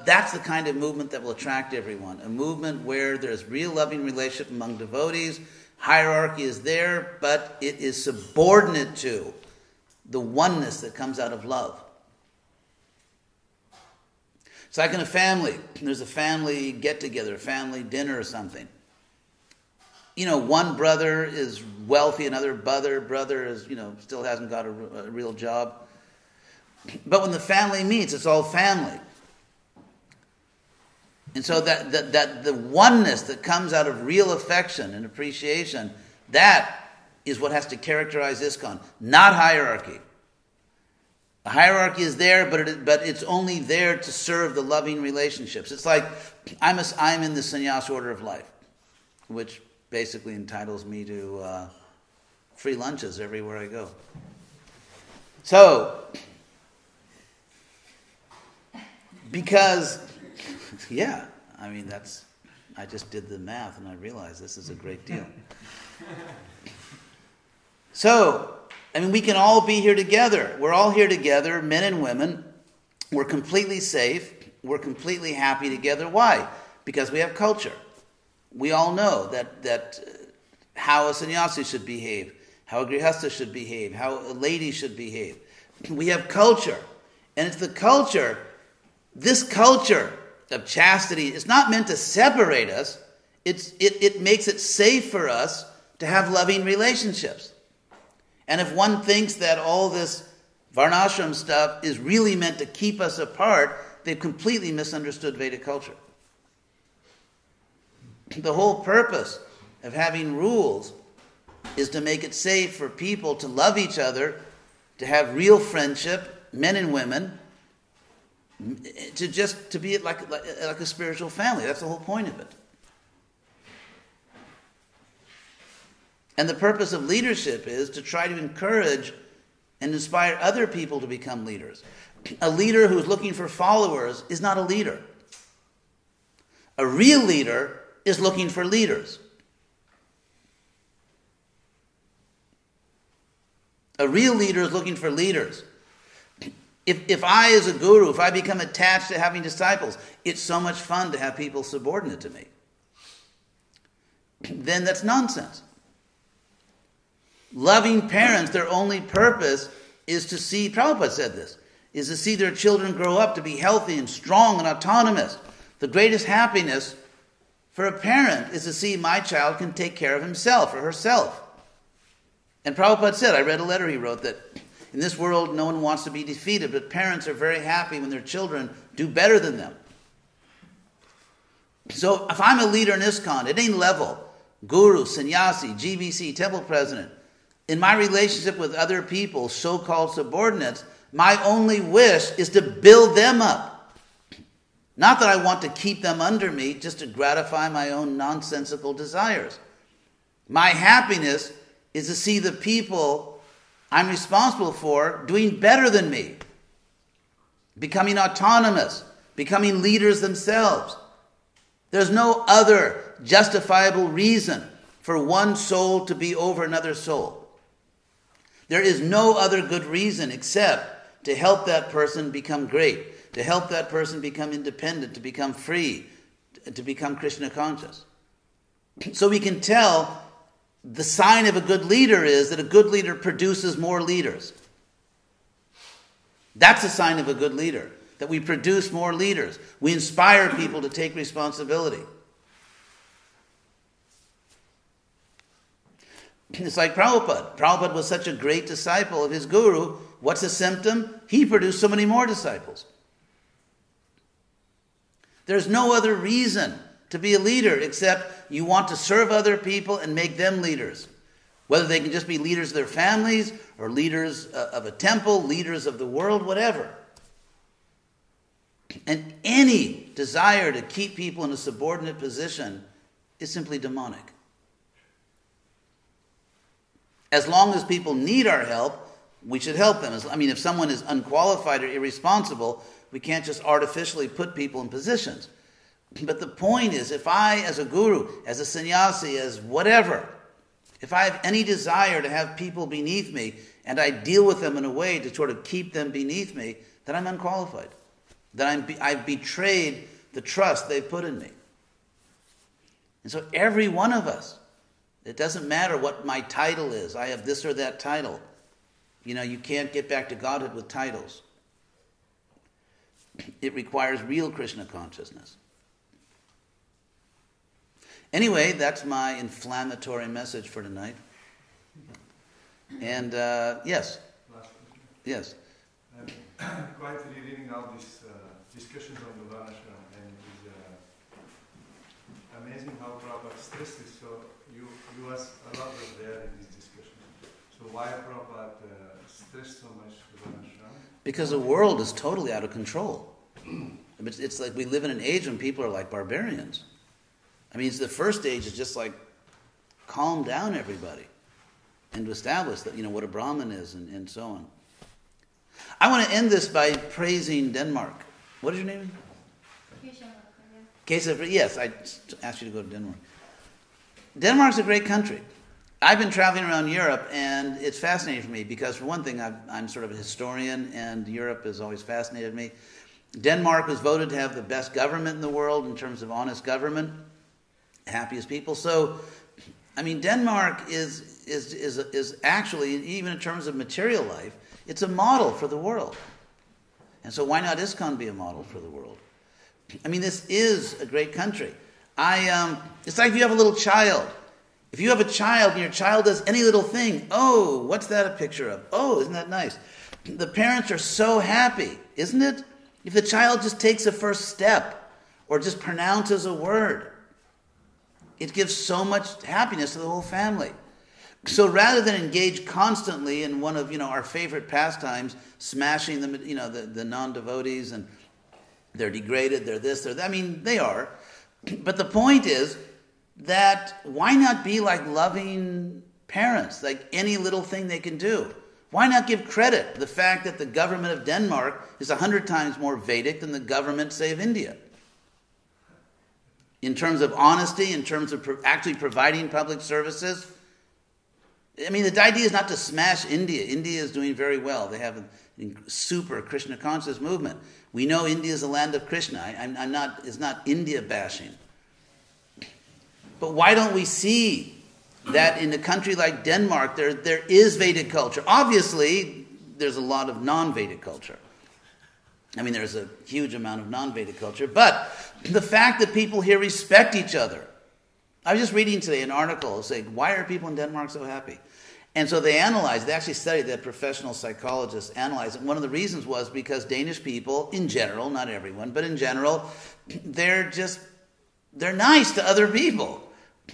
that's the kind of movement that will attract everyone. A movement where there's real loving relationship among devotees. Hierarchy is there, but it is subordinate to the oneness that comes out of love. It's like in a family. There's a family get-together, a family dinner or something. One brother is wealthy, another brother is, still hasn't got a real job. But when the family meets, it's all family. And so that the oneness that comes out of real affection and appreciation, that is what has to characterize ISKCON, not hierarchy. The hierarchy is there, but it's only there to serve the loving relationships. It's like I'm in the sannyas order of life, which basically entitles me to free lunches everywhere I go. So, because, I just did the math and I realized this is a great deal. So, we can all be here together. We're all here together, men and women. We're completely safe. We're completely happy together. Why? Because we have culture. We all know that how a sannyasi should behave, how a grihastha should behave, how a lady should behave. We have culture. And it's the culture, this culture of chastity is not meant to separate us. It makes it safe for us to have loving relationships. And if one thinks that all this varnashram stuff is really meant to keep us apart, they've completely misunderstood Vedic culture. The whole purpose of having rules is to make it safe for people to love each other, to have real friendship, men and women, to be like a spiritual family. That's the whole point of it. And the purpose of leadership is to try to encourage and inspire other people to become leaders. A leader who's looking for followers is not a leader. A real leader is looking for leaders. A real leader is looking for leaders. If I, as a guru, if I become attached to having disciples, it's so much fun to have people subordinate to me. Then that's nonsense. Loving parents, their only purpose is to see, Prabhupada said this, is to see their children grow up to be healthy and strong and autonomous. The greatest happiness for a parent is to see my child can take care of himself or herself. And Prabhupada said, I read a letter he wrote, that in this world no one wants to be defeated, but parents are very happy when their children do better than them. So if I'm a leader in ISKCON, at any level, guru, sannyasi, GBC, temple president, in my relationship with other people, so-called subordinates, my only wish is to build them up. Not that I want to keep them under me just to gratify my own nonsensical desires. My happiness is to see the people I'm responsible for doing better than me, becoming autonomous, becoming leaders themselves. There's no other justifiable reason for one soul to be over another soul. There is no other good reason except to help that person become great, to help that person become independent, to become free, to become Krishna conscious. So we can tell the sign of a good leader is that a good leader produces more leaders. That's a sign of a good leader, that we produce more leaders. We inspire people to take responsibility. It's like Prabhupada. Prabhupada was such a great disciple of his guru. What's the symptom? He produced so many more disciples. There's no other reason to be a leader except you want to serve other people and make them leaders. Whether they can just be leaders of their families or leaders of a temple, leaders of the world, whatever. And any desire to keep people in a subordinate position is simply demonic. As long as people need our help, we should help them. I mean, if someone is unqualified or irresponsible, we can't just artificially put people in positions. But the point is, if I, as a guru, as a sannyasi, as whatever, if I have any desire to have people beneath me, and I deal with them in a way to sort of keep them beneath me, then I'm unqualified. Then I've betrayed the trust they've put in me. And so every one of us, it doesn't matter what my title is. I have this or that title. You know, you can't get back to Godhood with titles. It requires real Krishna consciousness. Anyway, that's my inflammatory message for tonight. And yes. Yes. I'm quietly reading out these discussions on the Varnashram, and it is amazing how Prabhupada stressed this. So you was a lot of there in these discussions. So why Prabhupada stressed so much the Varnashram? Because the world is totally out of control. It's like we live in an age when people are like barbarians. I mean, the first stage is just like calm down everybody and to establish that, you know, what a Brahmin is and so on. I want to end this by praising Denmark. What is your name? Yes, I asked you to go to Denmark. Denmark's a great country. I've been traveling around Europe, and it's fascinating for me because, for one thing, I'm sort of a historian, and Europe has always fascinated me. Denmark was voted to have the best government in the world in terms of honest government, happiest people. So, I mean, Denmark is actually, even in terms of material life, it's a model for the world. And so why not ISKCON be a model for the world? I mean, this is a great country. It's like if you have a little child. If you have a child and your child does any little thing, oh, what's that a picture of? Oh, isn't that nice? The parents are so happy, isn't it? If the child just takes a first step or just pronounces a word, it gives so much happiness to the whole family. So rather than engage constantly in one of, our favorite pastimes, smashing the non-devotees, and they're degraded, they're this, they're that. I mean, they are. But the point is that why not be like loving parents, like any little thing they can do? Why not give credit to the fact that the government of Denmark is 100 times more Vedic than the government, say, of India? In terms of honesty, in terms of actually providing public services. I mean, the idea is not to smash India. India is doing very well. They have a super Krishna conscious movement. We know India is the land of Krishna. It's not India bashing. But why don't we see that in a country like Denmark, there is Vedic culture? Obviously, there's a lot of non-Vedic culture. I mean, there's a huge amount of non-Vedic culture, but the fact that people here respect each other. I was just reading today an article saying, why are people in Denmark so happy? And so they actually studied that, professional psychologists analyzed it. One of the reasons was because Danish people, in general, not everyone, but in general, they're nice to other people.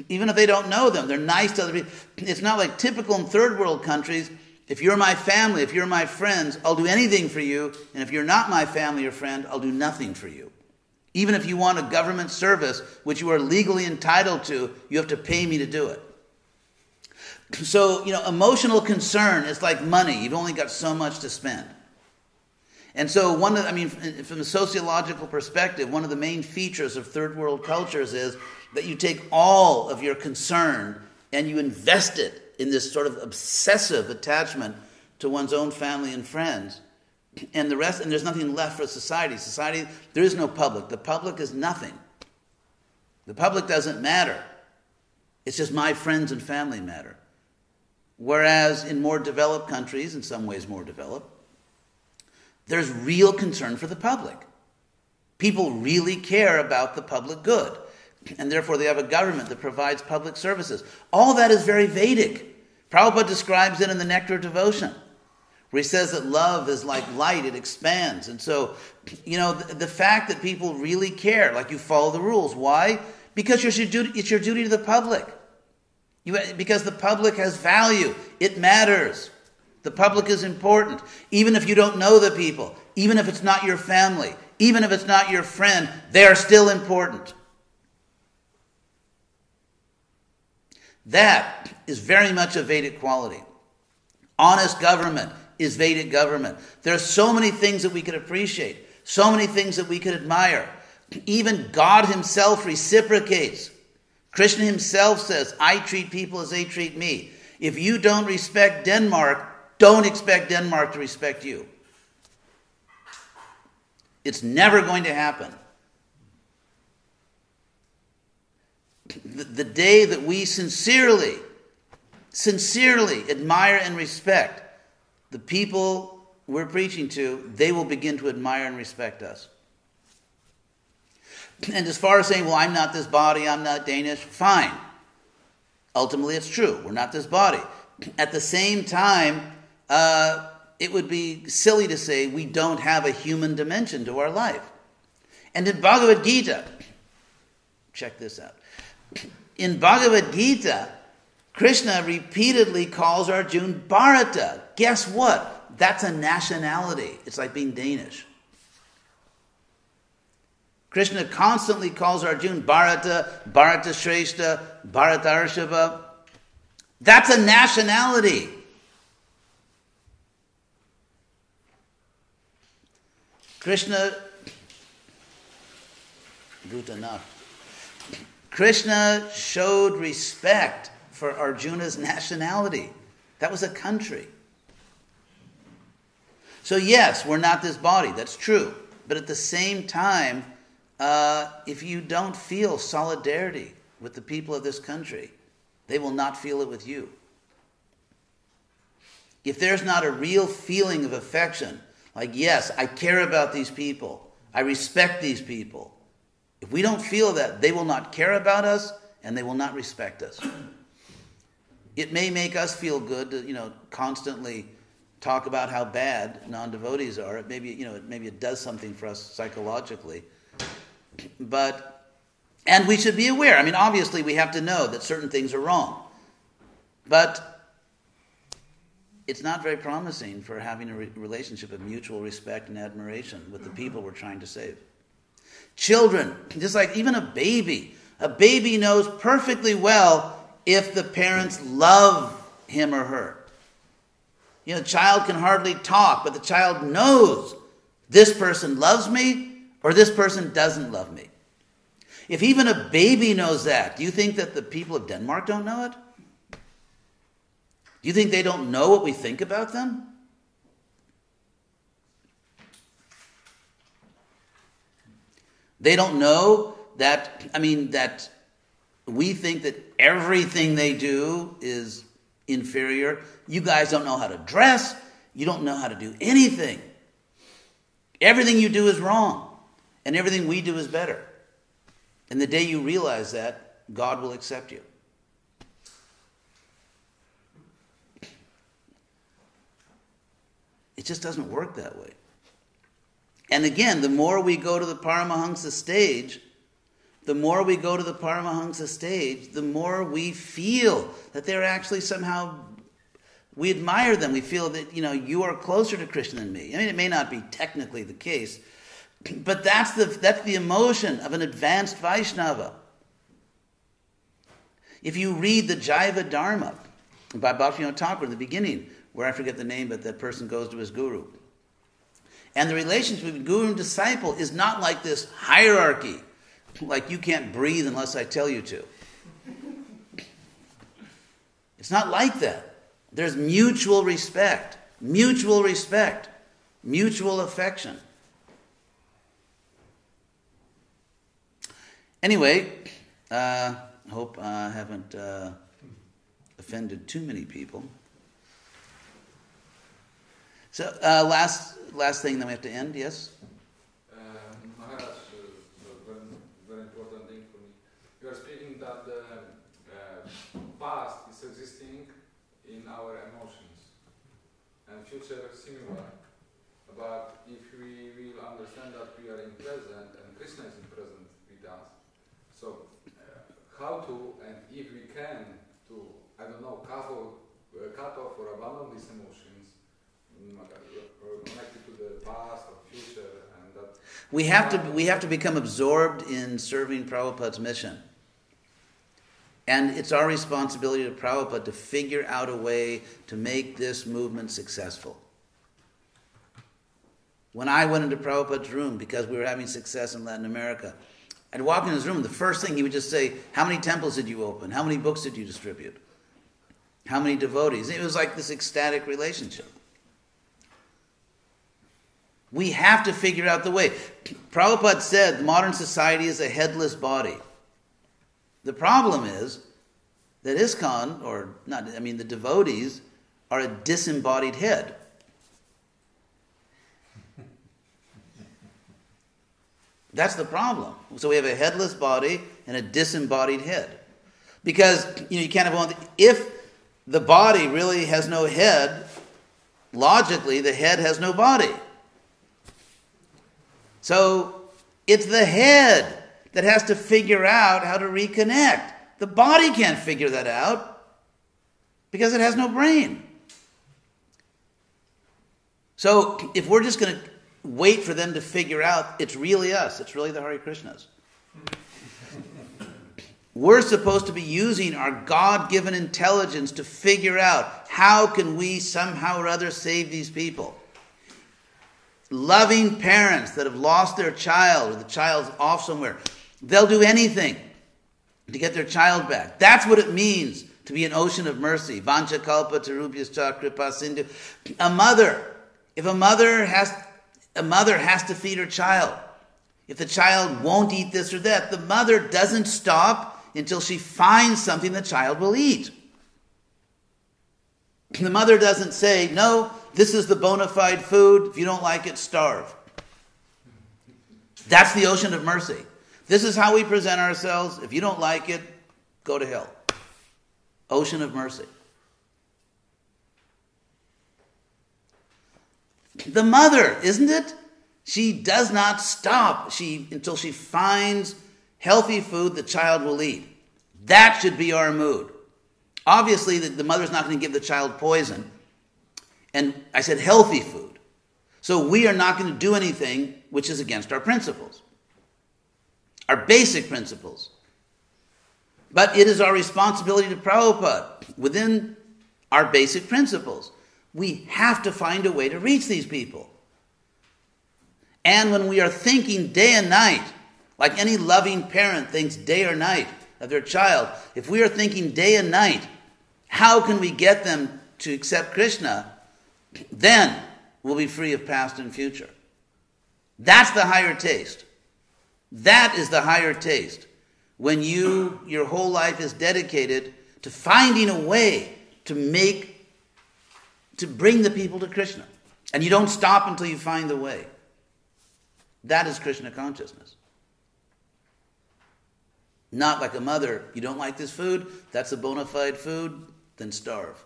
Even if they don't know them, they're nice to other people. It's not like typical in third world countries. If you're my family, if you're my friends, I'll do anything for you. And if you're not my family or friend, I'll do nothing for you. Even if you want a government service, which you are legally entitled to, you have to pay me to do it. So, emotional concern is like money. You've only got so much to spend. And so from a sociological perspective, one of the main features of third world cultures is that you take all of your concern and you invest it in this sort of obsessive attachment to one's own family and friends. And the rest, and there's nothing left for society. Society, there is no public. The public is nothing. The public doesn't matter. It's just my friends and family matter. Whereas in more developed countries, in some ways more developed, there's real concern for the public. People really care about the public good. And therefore they have a government that provides public services. All that is very Vedic. Prabhupada describes it in the Nectar of Devotion, where he says that love is like light, it expands. And so, the fact that people really care, like you follow the rules. Why? Because it's your duty to the public. Because the public has value. It matters. The public is important. Even if you don't know the people, even if it's not your family, even if it's not your friend, they are still important. That is very much a Vedic quality. Honest government is Vedic government. There are so many things that we could appreciate, so many things that we could admire. Even God himself reciprocates. Krishna himself says, I treat people as they treat me. If you don't respect Denmark, don't expect Denmark to respect you. It's never going to happen. The day that we sincerely admire and respect the people we're preaching to, they will begin to admire and respect us. And as far as saying, well, I'm not this body, I'm not Danish, fine. Ultimately, it's true. We're not this body. At the same time, it would be silly to say we don't have a human dimension to our life. And in Bhagavad-gita, check this out. In Bhagavad-gita, Krishna repeatedly calls Arjuna Bharata. Guess what? That's a nationality. It's like being Danish. Krishna constantly calls Arjuna Bharata, Bharata Shrestha, Bharata Arshava. That's a nationality. Krishna, good enough. Krishna showed respect for Arjuna's nationality. That was a country. So yes, we're not this body. That's true. But at the same time, if you don't feel solidarity with the people of this country, they will not feel it with you. If there's not a real feeling of affection, like, yes, I care about these people, I respect these people. If we don't feel that, they will not care about us and they will not respect us. It may make us feel good to, constantly talk about how bad non-devotees are. Maybe it does something for us psychologically. And we should be aware. I mean, obviously we have to know that certain things are wrong. But it's not very promising for having a relationship of mutual respect and admiration with the people we're trying to save. Children, just like even a baby knows perfectly well if the parents love him or her. The child can hardly talk, but the child knows this person loves me or this person doesn't love me. If even a baby knows that, do you think that the people of Denmark don't know it? Do you think they don't know what we think about them? They don't know that we think that everything they do is inferior. You guys don't know how to dress. You don't know how to do anything. Everything you do is wrong, and everything we do is better. And the day you realize that, God will accept you. It just doesn't work that way. And again, the more we go to the Paramahansa stage, the more we feel that they're actually somehow, we admire them. We feel that, you are closer to Krishna than me. I mean, it may not be technically the case, but that's the emotion of an advanced Vaishnava. If you read the Jaiva Dharma by Bhaktivinoda Thakur in the beginning, where I forget the name, but that person goes to his guru. And the relationship between guru and disciple is not like this hierarchy, like you can't breathe unless I tell you to. It's not like that. There's mutual respect, mutual affection. Anyway, I hope I haven't offended too many people. So, last thing, then we have to end, yes? Maharaj, very important thing for me. You are speaking that the past is existing in our emotions and future similar. But if we will understand that we are in present and Krishna is in present with us, so how to, and if we can, to, cut off or abandon these emotions, connected to the past or future, and that we have to become absorbed in serving Prabhupada's mission. And it's our responsibility to Prabhupada to figure out a way to make this movement successful. When I went into Prabhupada's room, because we were having success in Latin America, I'd walk in his room, the first thing he would just say, how many temples did you open? How many books did you distribute? How many devotees? It was like this ecstatic relationship. We have to figure out the way. Prabhupada said modern society is a headless body. The problem is that ISKCON, the devotees, are a disembodied head. That's the problem. So we have a headless body and a disembodied head. Because you can't have one. If the body really has no head, logically the head has no body. So it's the head that has to figure out how to reconnect. The body can't figure that out because it has no brain. So if we're just going to wait for them to figure out, it's really us. It's really the Hare Krishnas. We're supposed to be using our God-given intelligence to figure out how can we somehow or other save these people. Loving parents that have lost their child, or the child's off somewhere, they'll do anything to get their child back. That's what it means to be an ocean of mercy. Vancha kalpa tarubhyascha kripa sindhu. If a mother has to feed her child. If the child won't eat this or that, the mother doesn't stop until she finds something the child will eat. The mother doesn't say, no, this is the bona fide food. If you don't like it, starve. That's the ocean of mercy. This is how we present ourselves. If you don't like it, go to hell. Ocean of mercy. The mother, isn't it? She does not stop until she finds healthy food the child will eat. That should be our mood. Obviously, the mother's not going to give the child poison. And I said healthy food. So we are not going to do anything which is against our principles. Our basic principles. But it is our responsibility to Prabhupada, within our basic principles. We have to find a way to reach these people. And when we are thinking day and night, like any loving parent thinks day or night of their child, if we are thinking day and night, how can we get them to accept Krishna? Then we'll be free of past and future. That's the higher taste. That is the higher taste. When your whole life is dedicated to finding a way to bring the people to Krishna. And you don't stop until you find the way. That is Krishna consciousness. Not like a mother, you don't like this food, that's a bona fide food, then starve.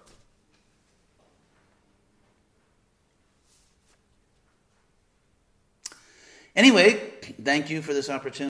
Anyway, thank you for this opportunity.